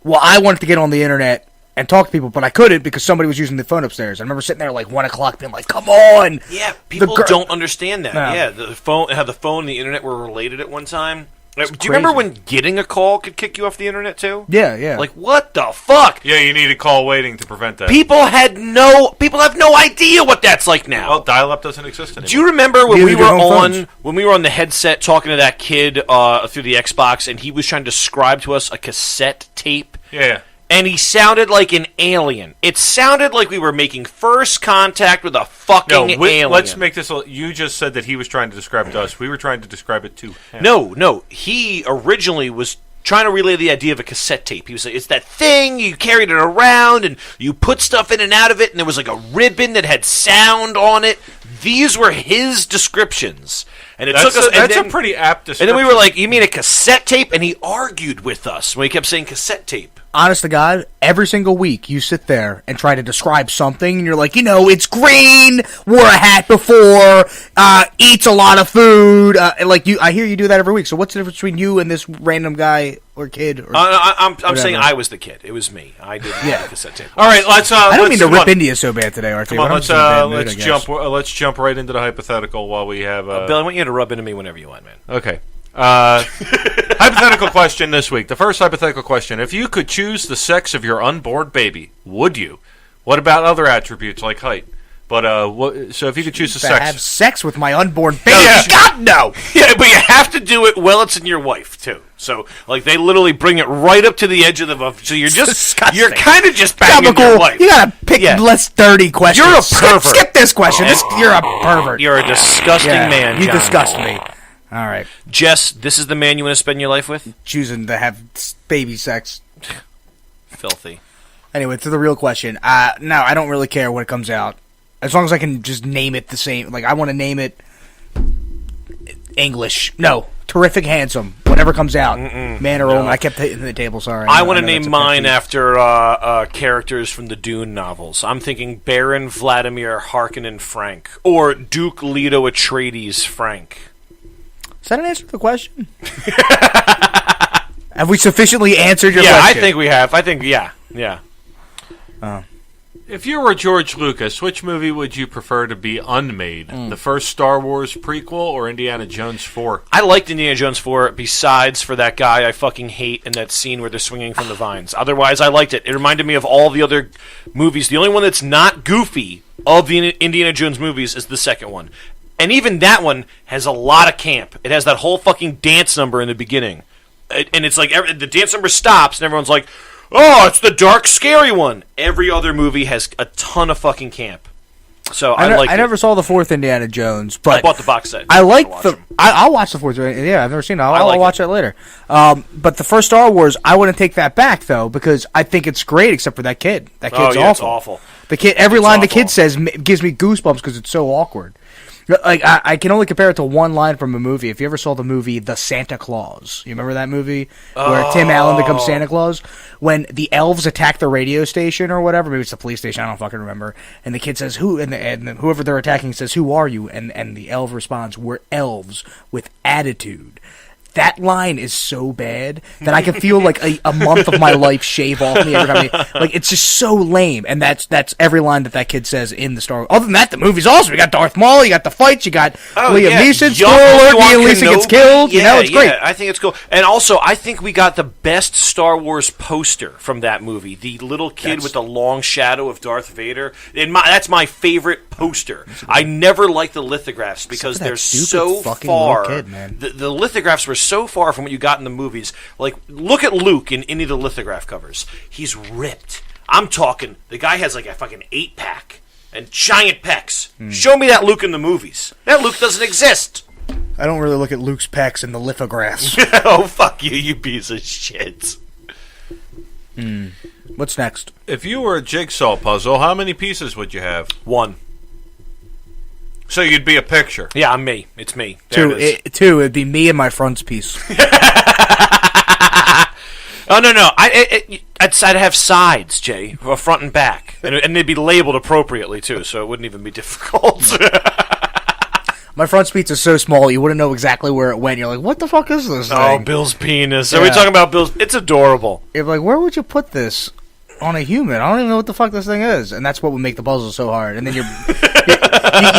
Well, I wanted to get on the internet and talk to people, but I couldn't because somebody was using the phone upstairs. I remember sitting there like 1 o'clock being like, come on! Yeah, people don't understand that. No. Yeah, how the phone and the internet were related at one time. Do you remember when getting a call could kick you off the internet too? Yeah. Like, what the fuck? Yeah, you need a call waiting to prevent that. People have no idea what that's like now. Well, dial-up doesn't exist anymore. Do you remember when we were on the headset talking to that kid through the Xbox, and he was trying to describe to us a cassette tape? Yeah. And he sounded like an alien. It sounded like we were making first contact with a fucking alien. Let's make this... You just said that he was trying to describe it to us. We were trying to describe it to him. No. He originally was trying to relay the idea of a cassette tape. He was like, it's that thing, you carried it around, and you put stuff in and out of it, and there was like a ribbon that had sound on it. These were his descriptions. And That's a pretty apt description. And then we were like, you mean a cassette tape? And he argued with us when he kept saying cassette tape. Honest to God, every single week you sit there and try to describe something, and you're like, it's green, wore a hat before, eats a lot of food. I hear you do that every week. So what's the difference between you and this random guy or kid? Or I'm saying I was the kid. It was me. I didn't have a cassette tape. All right, let's. I don't mean to rip into you so bad today, RT. Come on, let's jump right into the hypothetical while we have. Bill, I want you to rub into me whenever you want, man. Okay. Hypothetical question this week. The first hypothetical question: if you could choose the sex of your unborn baby, would you? What about other attributes like height? But so if you could choose the sex, have sex with my unborn baby? God no! Yeah, but you have to do it while it's in your wife too. So like they literally bring it right up to the edge of the. So you're you're kind of just banging your wife. You gotta pick less dirty questions. You're a pervert. Skip this question. You're a pervert. You're a disgusting man. You disgust me. All right, Jess, this is the man you want to spend your life with? Choosing to have baby sex. Filthy. Anyway, to the real question. No, I don't really care what it comes out. As long as I can just name it the same. Like, I want to name it English. No, Terrific Handsome. Whatever comes out. Man or woman. I kept hitting the table, sorry. I want to name mine after characters from the Dune novels. I'm thinking Baron Vladimir Harkonnen Frank. Or Duke Leto Atreides Frank. Is that an answer to the question? Have we sufficiently answered your question? Yeah, I think we have. Yeah. If you were George Lucas, which movie would you prefer to be unmade? The first Star Wars prequel or Indiana Jones 4? I liked Indiana Jones 4 besides for that guy I fucking hate in that scene where they're swinging from the vines. Otherwise, I liked it. It reminded me of all the other movies. The only one that's not goofy of the Indiana Jones movies is the second one. And even that one has a lot of camp. It has that whole fucking dance number in the beginning. And it's like the dance number stops and everyone's like, oh, it's the dark, scary one. Every other movie has a ton of fucking camp. So I never saw the fourth Indiana Jones, but I bought the box set. I like I'll watch the fourth. Yeah, I've never seen it. I'll watch it later. But the first Star Wars, I wouldn't take that back though because I think it's great, except for that kid. That kid's awful. It's awful. The kid, every line the kid says gives me goosebumps because it's so awkward. Like I can only compare it to one line from a movie. If you ever saw the movie The Santa Claus, you remember that movie where Tim Allen becomes Santa Claus? When the elves attack the radio station or whatever, maybe it's the police station, I don't fucking remember. And the kid says, "Who?" And whoever they're attacking says, "Who are you?" And the elf responds, "We're elves with attitude." That line is so bad that I can feel like a month of my life shave off me every time. Like it's just so lame, and that's every line that kid says in the Star Wars. Other than that, the movie's awesome. You got Darth Maul, you got the fights, you got Liam Neeson. Spoiler: Liam Neeson gets killed. It's great. I think it's cool, and also I think we got the best Star Wars poster from that movie. The little kid with the long shadow of Darth Vader. That's my favorite poster. I never liked the lithographs because they're so far. Kid, man. The lithographs were so far from what you got in the movies. Like, look at Luke in any of the lithograph covers. He's ripped. I'm talking, the guy has like a fucking 8-pack. and giant pecs. Show me that Luke in the movies. That Luke doesn't exist. I don't really look at Luke's pecs in the lithographs. Oh, fuck you, you piece of shit. What's next? If you were a jigsaw puzzle, how many pieces would you have? 1. So you'd be a picture. Yeah, I'm me. It's me. There 2. it is. 2. It'd be me and my frontispiece. Oh, no. I'd have sides, Jay, front and back. And they'd be labeled appropriately, too, so it wouldn't even be difficult. My frontispiece is so small, you wouldn't know exactly where it went. You're like, what the fuck is this thing? Oh, Bill's penis. Are we talking about Bill's? It's adorable. You're like, where would you put this on a human? I don't even know what the fuck this thing is. And that's what would make the puzzle so hard. And then you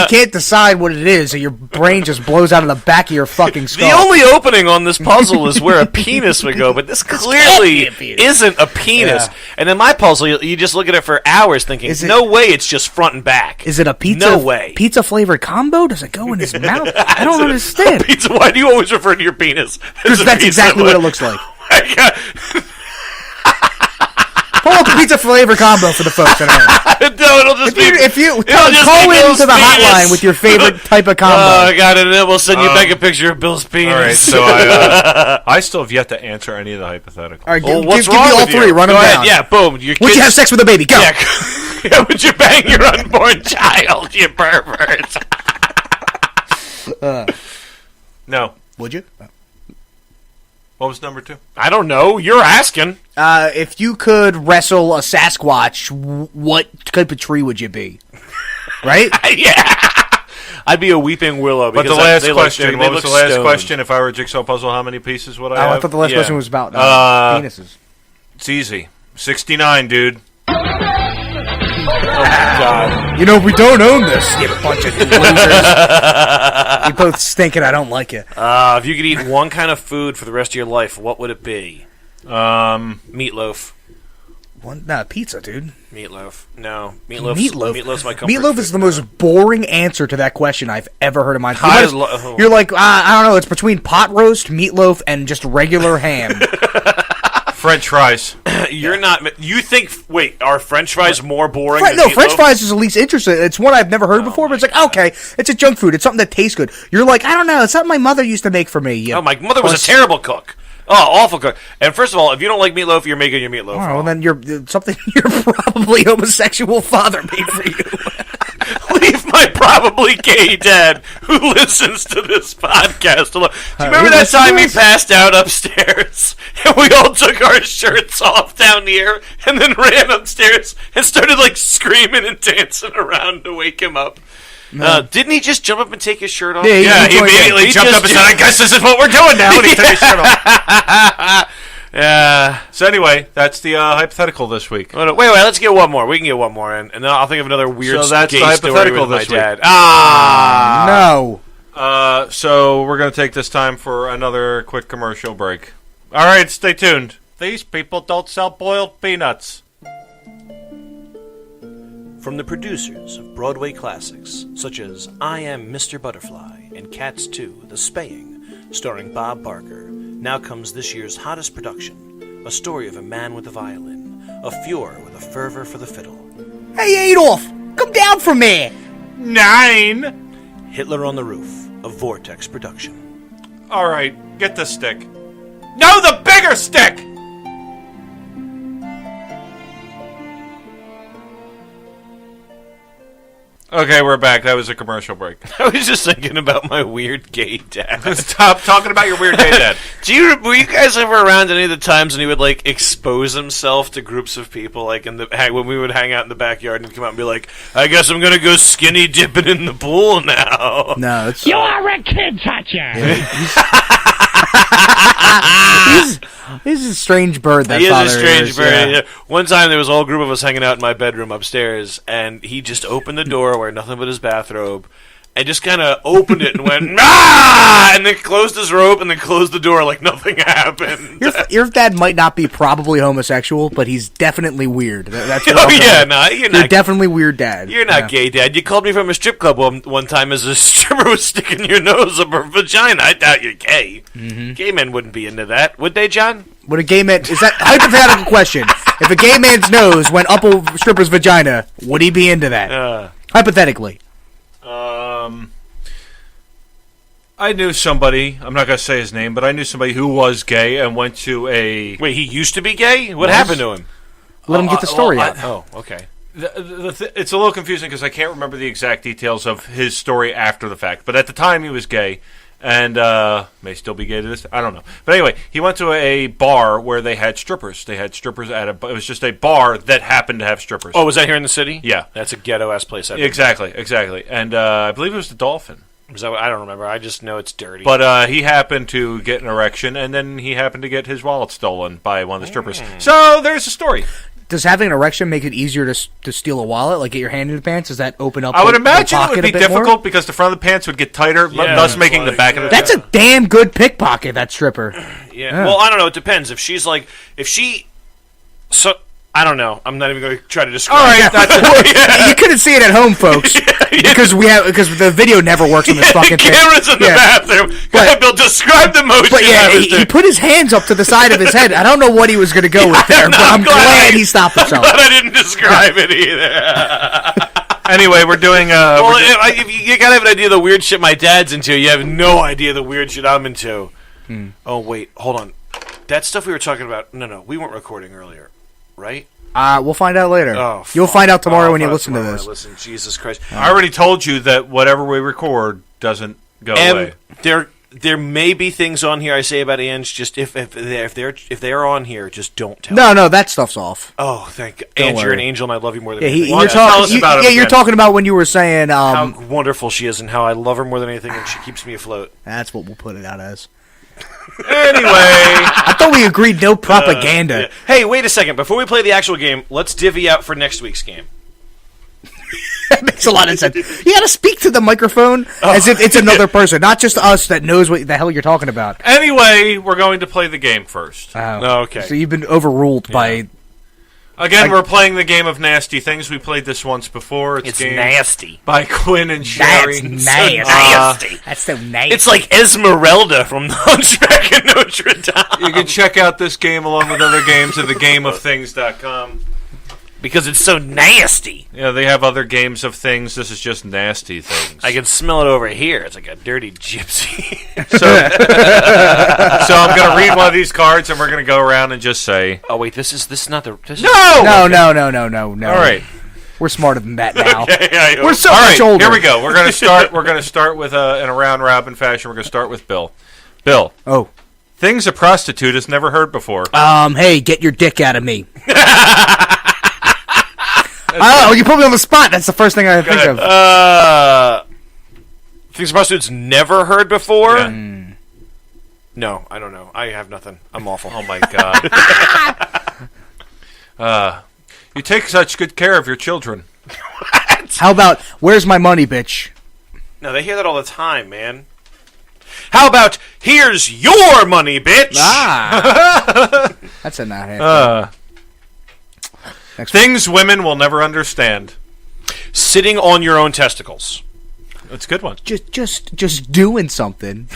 can't decide what it is, so your brain just blows out of the back of your fucking skull. The only opening on this puzzle is where a penis would go, but this clearly isn't a penis. Yeah. And in my puzzle, you just look at it for hours thinking, no way it's just front and back. Is it a pizza? No way. Pizza flavored combo? Does it go in his mouth? I don't understand. Pizza? Why do you always refer to your penis? Because that's exactly what it looks like. Pull up the pizza flavor combo for the folks at home. No, it'll just If you call into the hotline with your favorite type of combo. Oh, I got it. And then we'll send you back a picture of Bill's penis. All right, so I still have yet to answer any of the hypotheticals. All right, what's give me wrong all with you? three. Run Go them ahead. down. Yeah, boom. Would you have sex with a baby? Go. Yeah. Would you bang your unborn child, you pervert? No. Would you? What was number 2? I don't know. You're asking. If you could wrestle a Sasquatch, what type of tree would you be? Right? Yeah. I'd be a weeping willow. But the last question, what was the last question? If I were a jigsaw puzzle, how many pieces would I have? I thought the last question was about penises. It's easy. 69, dude. Oh, my God. You know, we don't own this, you bunch of losers. You both stink and I don't like you. If you could eat one kind of food for the rest of your life, what would it be? Meatloaf. Pizza, dude. Meatloaf. No. Meatloaf's my comfort Meatloaf food. is the most boring answer to that question I've ever heard in my life. Oh. You're like, I don't know, it's between pot roast, meatloaf, and just regular ham. French fries. You're not... You think... Wait, are French fries more boring than No, meatloaf? French fries is the least interesting. It's one I've never heard before, but it's like, okay, it's a junk food. It's something that tastes good. You're like, I don't know, it's something my mother used to make for me. Oh, my mother was a terrible cook. Oh, awful cook. And first of all, if you don't like meatloaf, you're making your meatloaf. Well, then you're something your probably homosexual father made for you. Leave my probably gay dad who listens to this podcast alone. Do you remember that time he passed out upstairs and we all took our shirts off down here and then ran upstairs and started like screaming and dancing around to wake him up? Didn't he just jump up and take his shirt off? Yeah, he immediately jumped up and said, I guess this is what we're doing now. And he took his shirt off. Yeah. So anyway, that's the hypothetical this week. Wait, let's get one more. We can get one more, and then I'll think of another weird So that's gay the hypothetical story with my this week. dad. No. So we're going to take this time for another quick commercial break. All right, stay tuned. These people don't sell boiled peanuts. From the producers of Broadway classics, such as I Am Mr. Butterfly and Cats 2, The Spaying, starring Bob Barker, now comes this year's hottest production, a story of a man with a violin, a Fuhrer with a fervor for the fiddle. Hey, Adolf, come down from me. 9. Hitler on the Roof, a Vortex production. All right, get the stick. No, the bigger stick! Okay, we're back. That was a commercial break. I was just thinking about my weird gay dad. Stop talking about your weird gay dad. Were you guys ever around any of the times when he would like expose himself to groups of people, like when we would hang out in the backyard and he'd come out and be like, "I guess I'm gonna go skinny dipping in the pool now." No, it's You are a kid toucher. he's a strange bird. That He is a father strange bird. Yeah. One time there was a whole group of us hanging out in my bedroom upstairs, and he just opened the door wearing nothing but his bathrobe, and just kind of opened it and went, "Ah!" and then closed his robe and then closed the door like nothing happened. Your dad might not be probably homosexual, but he's definitely weird. That's what Oh I'll yeah, tell you. no, you're You're not. definitely weird, dad. You're not Yeah. gay, Dad. You called me from a strip club one time as a stripper was sticking your nose up her vagina. I doubt you're gay. Mm-hmm. Gay men wouldn't be into that, would they, John? Would a gay man? Is that hypothetical question? If a gay man's nose went up a stripper's vagina, would he be into that? Hypothetically. I knew somebody, I'm not going to say his name, but I knew somebody who was gay and went to a... Wait, he used to be gay? What happened to him? Let him get the story out. Oh, okay. It's a little confusing because I can't remember the exact details of his story after the fact. But at the time, he was gay, and may still be gay to this. I don't know. But anyway, he went to a bar where they had strippers. They had strippers at it was just a bar that happened to have strippers. Oh, was that here in the city? Yeah. That's a ghetto-ass place. Exactly. And I believe it was the Dolphin. Is that what, I don't remember. I just know it's dirty. But he happened to get an erection, and then he happened to get his wallet stolen by one of the strippers. So there's a story. Does having an erection make it easier to steal a wallet? Like get your hand in the pants? Does that open up? I would imagine it would be a bit difficult more? because the front of the pants would get tighter, Yeah, thus making the back of the That's a damn good pickpocket. That stripper. Yeah. Well, I don't know. It depends. If I don't know. I'm not even going to try to describe. All right, You couldn't see it at home, folks, because the video never works on this fucking thing. Cameras in the bathroom. Go ahead, Bill. Describe the motion. But yeah, he put his hands up to the side of his head. I don't know what he was going to go with there, but I'm glad he stopped himself. But I didn't describe it either. Anyway, we're doing. If you gotta have an idea of the weird shit my dad's into. You have no idea the weird shit I'm into. Oh wait, hold on. That stuff we were talking about. No, we weren't recording earlier, right? We'll find out later. Oh, You'll find out tomorrow when you listen to this. Listen, Jesus Christ! I already told you that whatever we record doesn't go away. There may be things on here I say about Ange. Just if they're on here, just don't tell. No, that stuff's off. Oh, thank God. Ange, you're an angel, and I love you more than anything. You're talking about when you were saying how wonderful she is and how I love her more than anything, and she keeps me afloat. That's what we'll put it out as. Anyway, I thought we agreed no propaganda. Yeah. Hey, wait a second. Before we play the actual game, let's divvy out for next week's game. That makes a lot of sense. You got to speak to the microphone as if it's another person, not just us that knows what the hell you're talking about. Anyway, we're going to play the game first. Oh, okay. So you've been overruled by... Again, we're playing the game of nasty things. We played this once before. It's nasty. By Quinn and Sherry. That's nasty. That's so nasty. It's like Esmeralda from the Hunchback of Notre Dame. You can check out this game along with other games at thegameofthings.com. Because it's so nasty. Yeah, they have other games of things. This is just nasty things. I can smell it over here. It's like a dirty gypsy. So I'm going to read one of these cards, and we're going to go around and just say... Oh, wait, this is not the... No! No. All right. We're smarter than that now. Okay, we're so much older. Here we go. We're going to start with, in a round-robin fashion, we're going to start with Bill. Bill. Oh. Things a prostitute has never heard before. Hey, get your dick out of me. Oh, you put me on the spot. That's the first thing I think of. Things prostitutes never heard before? Yeah. No, I don't know. I have nothing. I'm awful. Oh, my God. You take such good care of your children. What? How about, where's my money, bitch? No, they hear that all the time, man. How about, here's your money, bitch? That's a not happening. Things women will never understand. Sitting on your own testicles. That's a good one. Just doing something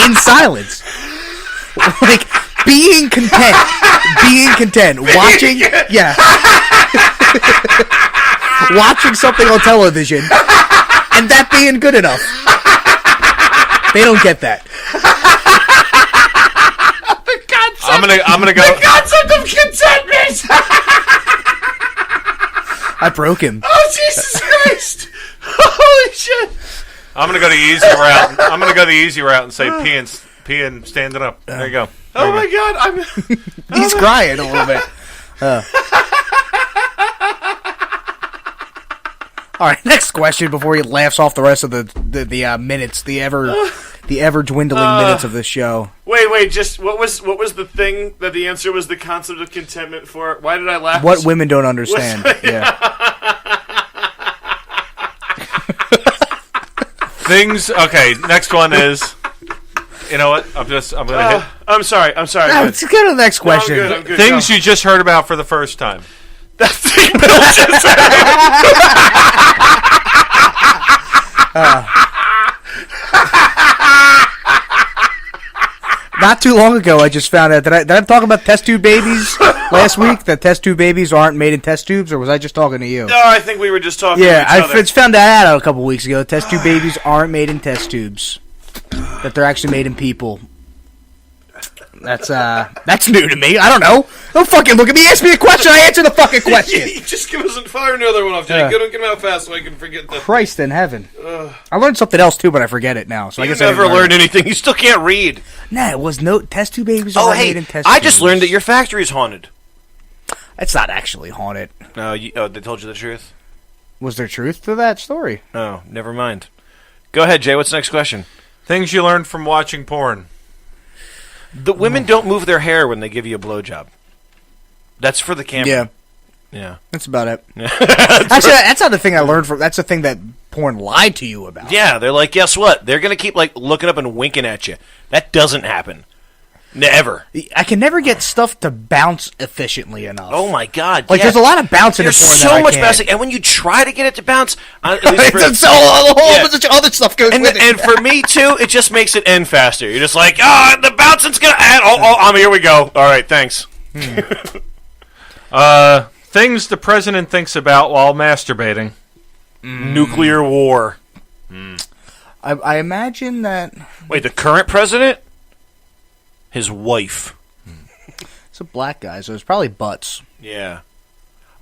in silence, like being content, watching, watching something on television, and that being good enough. They don't get that. I'm gonna go. The concept of contentment. I broke him. Oh, Jesus Christ! Holy shit! I'm gonna go the easy route. I'm gonna go the easy route and say peeing standing up. There you go. Oh my God! He's crying a little bit. All right, next question before he laughs off the rest of the minutes, the ever dwindling minutes of this show. Wait, just what was the thing that the answer was the concept of contentment for? Why did I laugh? What women don't understand. Things. Okay, next one is. You know what? I'm gonna hit. I'm sorry. No, let's go to the next question. No, I'm good. Things you just heard about for the first time. That thing Bill just said. Not too long ago, I just found out. Did I talk about test tube babies last week? That test tube babies aren't made in test tubes, or was I just talking to you? No, I think we were just talking Yeah, to each other. I just found that out a couple weeks ago. Test tube babies aren't made in test tubes. That they're actually made in people. That's new to me. I don't know. Don't fucking look at me. Ask me a question. I answer the fucking question. Just give us fire another one off, Jay. Get him out fast so I can forget that. Christ in heaven. I learned something else too, but I forget it now. So I guess never learned anything. You still can't read. Nah, it was no test tube babies. Oh, hey, made in test I just learned that your factory's haunted. It's not actually haunted. No, they told you the truth. Was there truth to that story? Oh, never mind. Go ahead, Jay. What's the next question? Things you learned from watching porn. The women don't move their hair when they give you a blowjob. That's for the camera. Yeah. That's about it. Actually, that's not the thing I learned from. That's the thing that porn lied to you about. Yeah, they're like, guess what? They're gonna keep like looking up and winking at you. That doesn't happen. Never. I can never get stuff to bounce efficiently enough. Oh my god! Like there's a lot of bouncing. There's in porn so that much I bouncing, and when you try to get it to bounce, at least for, it's a whole bunch of other stuff goes with it. And for me too, it just makes it end faster. You're just like, the bouncing's gonna end. Here we go. All right, thanks. Things the president thinks about while masturbating. Nuclear war. I imagine that. Wait, the current president? His wife. It's a black guy, so it's probably butts. Yeah.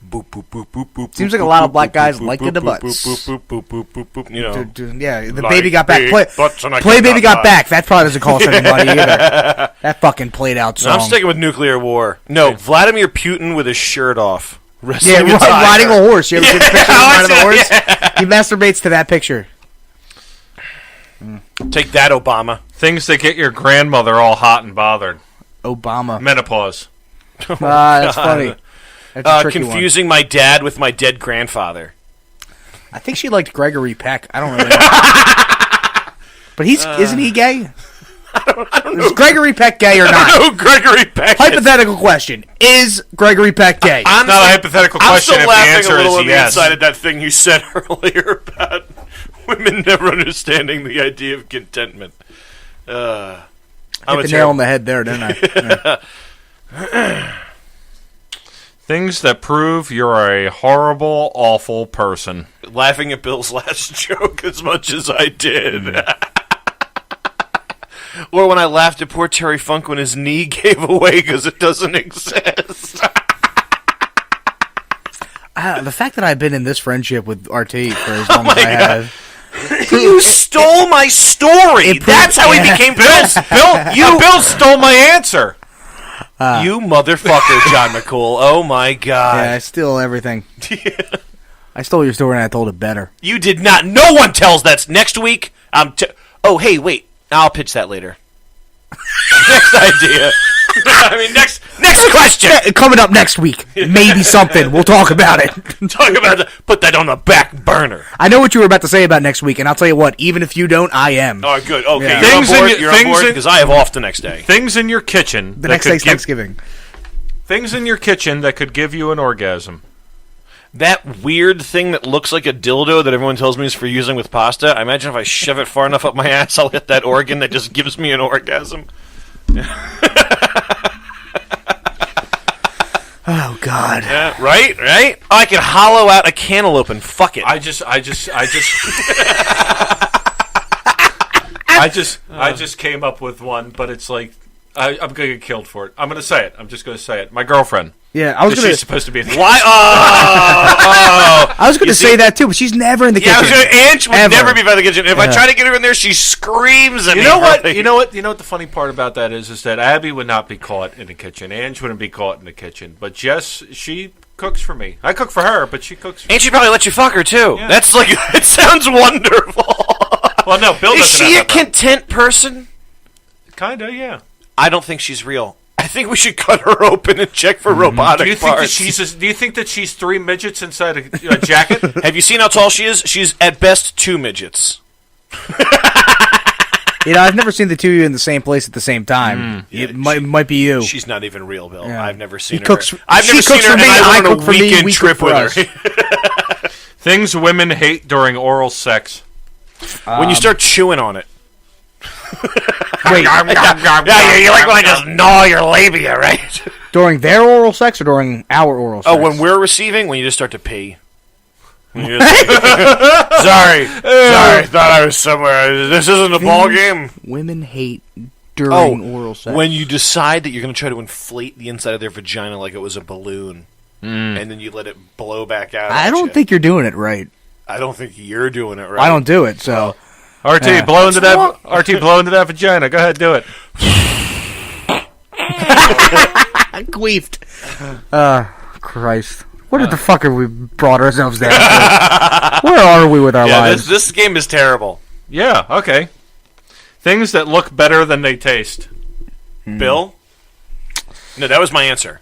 Boop, boop, boop, boop, boop. Seems like a lot of black guys like the butts. You know. Yeah, the like baby got back. Play baby got back. That probably doesn't cost anybody either. That fucking played out song. No, I'm sticking with nuclear war. No, Vladimir Putin with his shirt off. Yeah, riding a horse. You ever see the picture of him riding a horse? Yeah. He masturbates to that picture. Take that, Obama. Things that get your grandmother all hot and bothered. Obama. Menopause. That's funny. That's a tricky confusing one. My dad with my dead grandfather. I think she liked Gregory Peck. I don't really know. But isn't he gay? I don't know. Is Gregory Peck gay or not? I don't know who Gregory Peck is. Hypothetical question. Is Gregory Peck gay? Honestly, not a hypothetical question if the answer I'm still laughing a little is yes. inside of that thing you said earlier about women never understanding the idea of contentment. Hit the nail on the head there, didn't I? Yeah. Things that prove you're a horrible, awful person. Laughing at Bill's last joke as much as I did. Or when I laughed at poor Terry Funk when his knee gave away because it doesn't exist. The fact that I've been in this friendship with RT for as long as I have. You stole my story. That's how he became Bill stole my answer. You motherfucker, John McCool. Oh my god. Yeah, I steal everything. I stole your story and I told it better. You did not. No one tells that. Next week, oh, hey, wait. I'll pitch that later. Next idea. I mean, next question. Yeah, coming up next week. Maybe something. We'll talk about it. Put that on the back burner. I know what you were about to say about next week, and I'll tell you what, even if you don't, I am. Oh, good. Okay, yeah. You're on board because I have off the next day. Things in your kitchen. The next day's Thanksgiving. Things in your kitchen that could give you an orgasm. That weird thing that looks like a dildo that everyone tells me is for using with pasta. I imagine if I shove it far enough up my ass, I'll hit that organ that just gives me an orgasm. Oh God! Right. Oh, I can hollow out a cantaloupe and fuck it. I just came up with one, but it's like I'm gonna get killed for it. I'm gonna say it. I'm just gonna say it. My girlfriend. Yeah, I was gonna. She's supposed to be in the kitchen. Why? Oh! I was gonna say that too, but she's never in the kitchen. Ange would never be by the kitchen. If I try to get her in there, she screams at me. You know what? You know what the funny part about that is that Abby would not be caught in the kitchen. Ange wouldn't be caught in the kitchen. But Jess, she cooks for me. I cook for her, but she cooks for me. And she'd probably let you fuck her too. Yeah. That's like it sounds wonderful. Well, no, Bill doesn't. Is she a content person? Kinda, yeah. I don't think she's real. I think we should cut her open and check for robotic parts. Do you think that she's 3 midgets inside a jacket? Have you seen how tall she is? She's at best 2 midgets. I've never seen the two of you in the same place at the same time. It might be you. She's not even real, Bill. Yeah. I've never seen her. I've never seen her, and I went on a weekend trip with her. Things women hate during oral sex. When you start chewing on it. Wait, Yeah, you like when I just gnaw your labia, right? during their oral sex or during our oral sex? Oh, when we're receiving, when you just start to pee. Sorry, thought I was somewhere. This isn't a ball game. Women hate during oral sex. When you decide that you're going to try to inflate the inside of their vagina like it was a balloon, and then you let it blow back out. I don't think you're doing it right. I don't think you're doing it right. I don't do it, so... RT, blow into that vagina. Go ahead, do it. Queefed. Christ. What the fuck have we brought ourselves down to? Where are we with our lives? This game is terrible. Yeah, okay. Things that look better than they taste. Bill? No, that was my answer.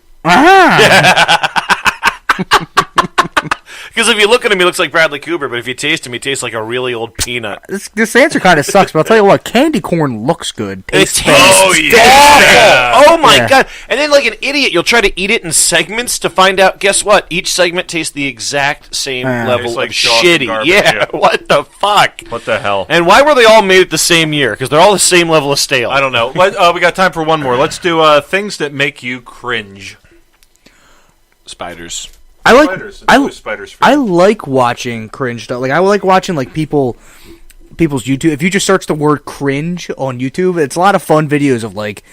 Because if you look at him, he looks like Bradley Cooper, but if you taste him, he tastes like a really old peanut. This answer kind of sucks, but I'll tell you what, candy corn looks good. It tastes awful. Oh my god. And then like an idiot, you'll try to eat it in segments to find out, guess what? Each segment tastes the exact same level like of shitty. shitty. Yeah, what the fuck? What the hell? And why were they all made at the same year? Because they're all the same level of stale. I don't know. We got time for one more. Let's do things that make you cringe. Spiders. I like Spiders. It's always spiders for I you. like watching cringe stuff. Like I like watching like people's YouTube. If you just search the word cringe on YouTube, it's a lot of fun videos of like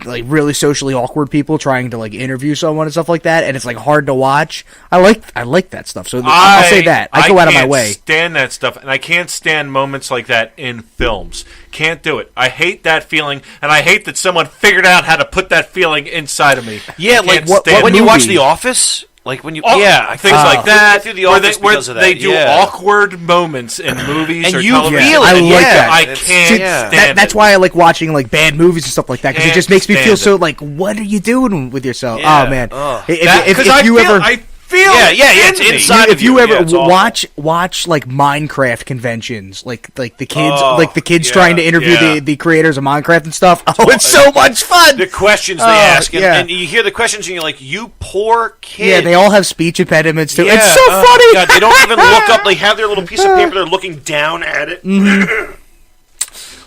really socially awkward people trying to like interview someone and stuff like that, and it's like hard to watch. I like that stuff. So I'll say that. I go out of my way. I can't stand that stuff, and I can't stand moments like that in films. Can't do it. I hate that feeling, and I hate that someone figured out how to put that feeling inside of me. Yeah, like when you watch The Office. Like when you, things like that, through the office where because of that. they do awkward moments in movies and or you television. feel it. I like that. I can't stand That's it. why I like watching like bad movies and stuff like that, because it just makes me feel stand so like, what are you doing with yourself? Yeah. Oh man, It's inside if you ever it's awful. watch like Minecraft conventions, like the kids trying to interview yeah. the creators of Minecraft and stuff. Oh, it's so much fun. The questions they ask, and you hear the questions, and you're like, "You poor kid." Yeah, they all have speech impediments too. Yeah. It's so funny. God, they don't even look up. They have their little piece of paper. They're looking down at it.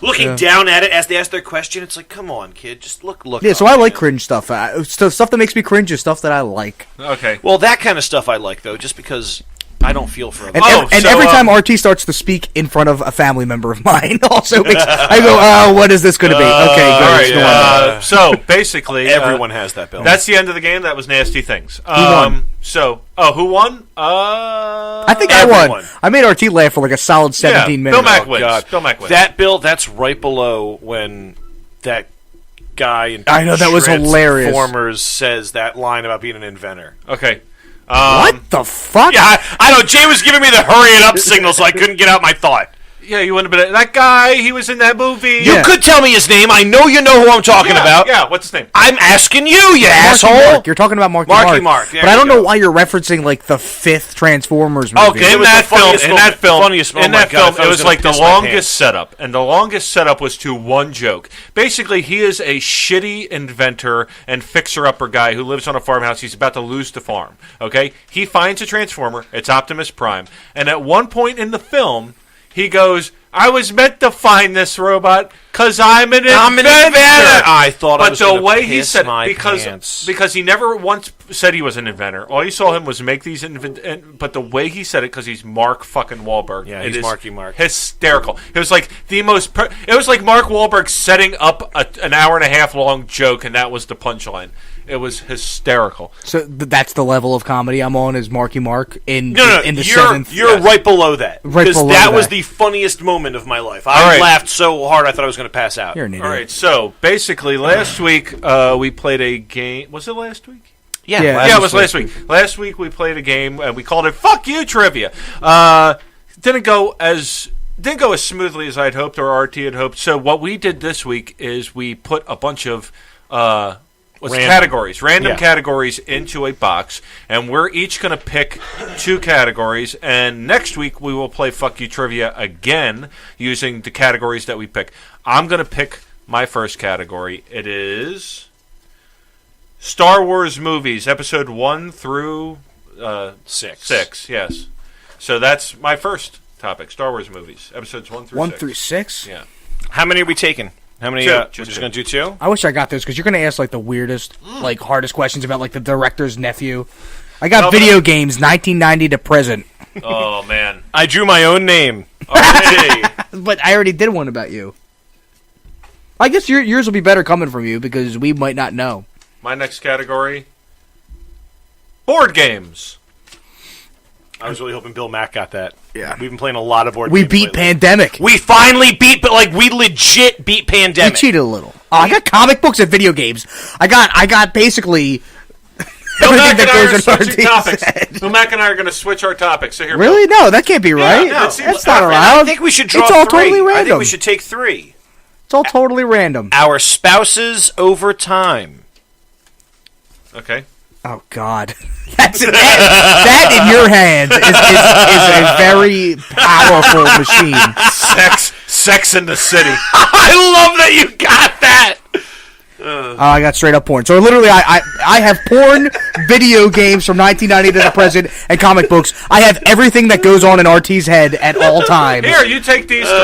Looking down at it as they ask their question. It's like, come on, kid, just look. Yeah, up, so I like man. cringe stuff. Stuff that makes me cringe is stuff that I like. Okay. Well, that kind of stuff I like though, just because I don't feel for them. And every time RT starts to speak in front of a family member of mine, also makes I go, "Oh, what is this going to be?" Okay, good. All right. So basically, everyone has that, Bill. That's the end of the game. That was nasty things. Who won? Who won? I think I won. I made RT laugh for like a solid 17 minutes. Bill Mack wins. Bill Mack wins. That's right below when that guy in I know, that was hilarious. Transformers says that line about being an inventor. Okay. What the fuck? Yeah, I know. Jay was giving me the hurry it up signal, so I couldn't get out my thought. Yeah, you wouldn't have been that guy. He was in that movie. You could tell me his name. I know you know who I'm talking about. Yeah, what's his name? I'm asking you, asshole. Mark. You're talking about Marky Mark. But I don't know why you're referencing like the 5th Transformers movie. Okay, in that film, it was like the longest setup, and the longest setup was to one joke. Basically, he is a shitty inventor and fixer-upper guy who lives on a farmhouse. He's about to lose the farm. Okay, he finds a Transformer. It's Optimus Prime, and at one point in the film, he goes, "I was meant to find this robot because I'm an inventor." I thought I was the way he said my because he never once said he was an inventor. All you saw him was make these but the way he said it, because he's Mark fucking Wahlberg. Yeah, he's Marky Mark. Hysterical. It was like the most. It was like Mark Wahlberg setting up an hour and a half long joke, and that was the punchline. It was hysterical. So that's the level of comedy I'm on, is Marky Mark in the 7th. You're right below that. Right because below that was that. the funniest moment of my life. I laughed so hard I thought I was going to pass out. You're an idiot. All right, so basically, last week we played a game. Was it last week? Yeah, it was last week. Last week we played a game and we called it "Fuck You Trivia." Didn't go as smoothly as I'd hoped or RT had hoped. So what we did this week is we put a bunch of random categories into a box, and we're each going to pick 2 categories, and next week we will play Fuck You Trivia again using the categories that we pick. I'm going to pick my first category. It is Star Wars movies, episode 1 through 6, yes. So that's my first topic, Star Wars movies, episodes 1 through 6. 1 through 6? Yeah. How many are we taking? How many? Two. We're Just just two. going to do 2? I wish I got this because you're gonna ask like the weirdest, like hardest questions about like the director's nephew. I got video games 1990 to present, Oh, man. I drew my own name. RT. but I already did one about you. I guess yours will be better coming from you because we might not know. My next category, board games. I was really hoping Bill Mack got that. Yeah. We've been playing a lot of board We games beat lately. Pandemic. We finally beat, but like we legit beat We Pandemic. cheated a little. Oh, I got comic books and video games. I got basically Bill everything Mack and I are that goes in switching RT's topics. head. Bill Mack and I are going to switch our topics. So here, Really? No, that can't be right. no, it seems That's like- not I allowed. think we should draw It's all 3. totally I random. think we should take 3. It's all totally random. Our spouses over time. Bill. Okay. Oh God, that in your hands is a very powerful machine. Sex in the City. I love that you got that. I got straight up porn. So literally, I have porn, video games from 1990 to the present, and comic books. I have everything that goes on in RT's head at all times. Here, you take these 3.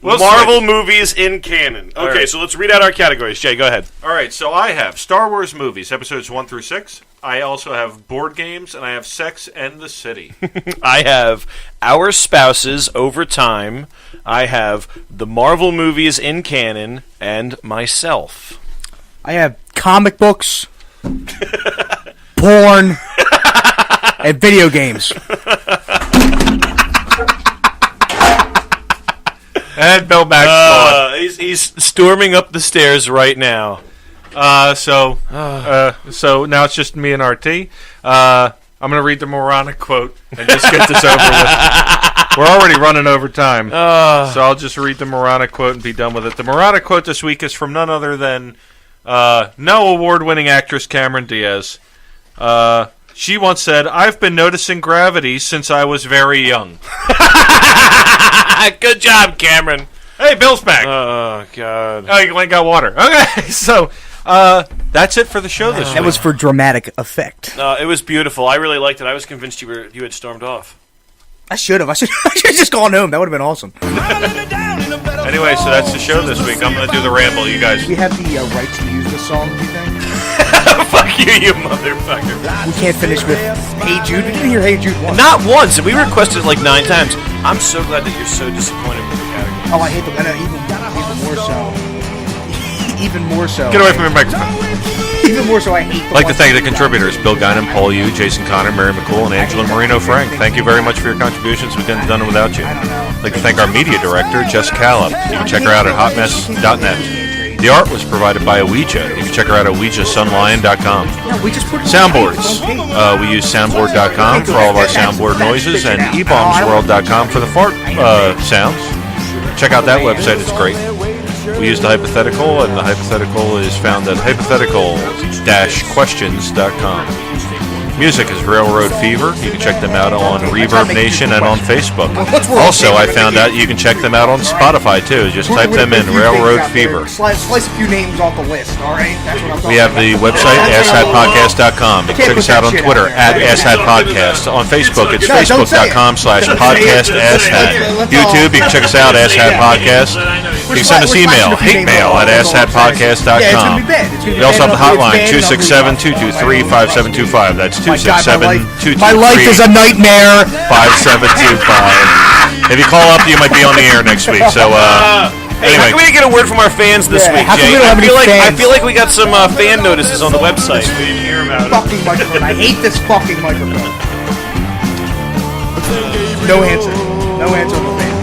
We'll Marvel switch. movies in canon. Okay, right. so let's read out our categories. Jay, go ahead. All right, so I have Star Wars movies, episodes 1 through 6. I also have board games, and I have Sex and the City. I have Our Spouses Over Time. I have the Marvel movies in canon, and myself. I have comic books, porn, and video games. And Bill Mack's gone. He's storming up the stairs right now. So now it's just me and RT. I'm going to read the moronic quote and just get this over with. We're already running over time. So I'll just read the moronic quote and be done with it. The moronic quote this week is from none other than no award-winning actress Cameron Diaz. She once said, "I've been noticing gravity since I was very young." Good job, Cameron. Hey, Bill's back. Oh, God. Oh, you went and got water. Okay, so that's it for the show this week. That was for dramatic effect. It was beautiful. I really liked it. I was convinced you had stormed off. I should have just gone home. That would have been awesome. Anyway, so that's the show this week. I'm going to do the ramble. You guys. We have the right to use this song, do you think? Fuck you motherfucker. We can't finish with Hey Jude. We didn't hear Hey Jude once. Not once, and we requested it like 9 times. I'm so glad that you're so disappointed with the category. Oh, I hate them. I know, even more so. Even more so. Get away from your microphone. Even more so, I hate I'd like to thank the contributors, Bill Guinan, Paul Yu, Jason Connor, Mary McCool, and Angela Marino Frank. Thank you very much for your contributions. We couldn't have done it without you. I'd like to thank our media director, Jess Callum. You can check her out at hotmess.net. The art was provided by Ouija. You can check her out at ouijasunlion.com. We just put Soundboards. We use soundboard.com for all of our soundboard noises and ebombsworld.com for the fart sounds. Check out that website. It's great. We use the hypothetical, and the hypothetical is found at hypothetical-questions.com. Music is Railroad Fever. You can check them out on Reverb Nation and on Facebook. Also, I found out you can check them out on Spotify, too. Just type them in, Railroad Fever. Slice a few names off the list, all right? That's what I'm talking We have the website, ASSHATpodcast.com. You can check us out on Twitter, at ASSHATPodcast. On Facebook, it's facebook.com/podcastashat. YouTube, you can check us out, ASSHAT Podcast. You can send us email, hatemail at ASSHATpodcast.com. We also have the hotline, 267-223-5725. That's My 267-223-5725. life is a nightmare. If you call up, you might be on the air next week. So, Hey, how anyway. can we get a word from our fans this week, how come Jay? we don't have any I fans? feel like we got some fan notices on the website. We didn't hear about it. Fucking microphone. I hate this fucking microphone. No answer. No answer on the fans.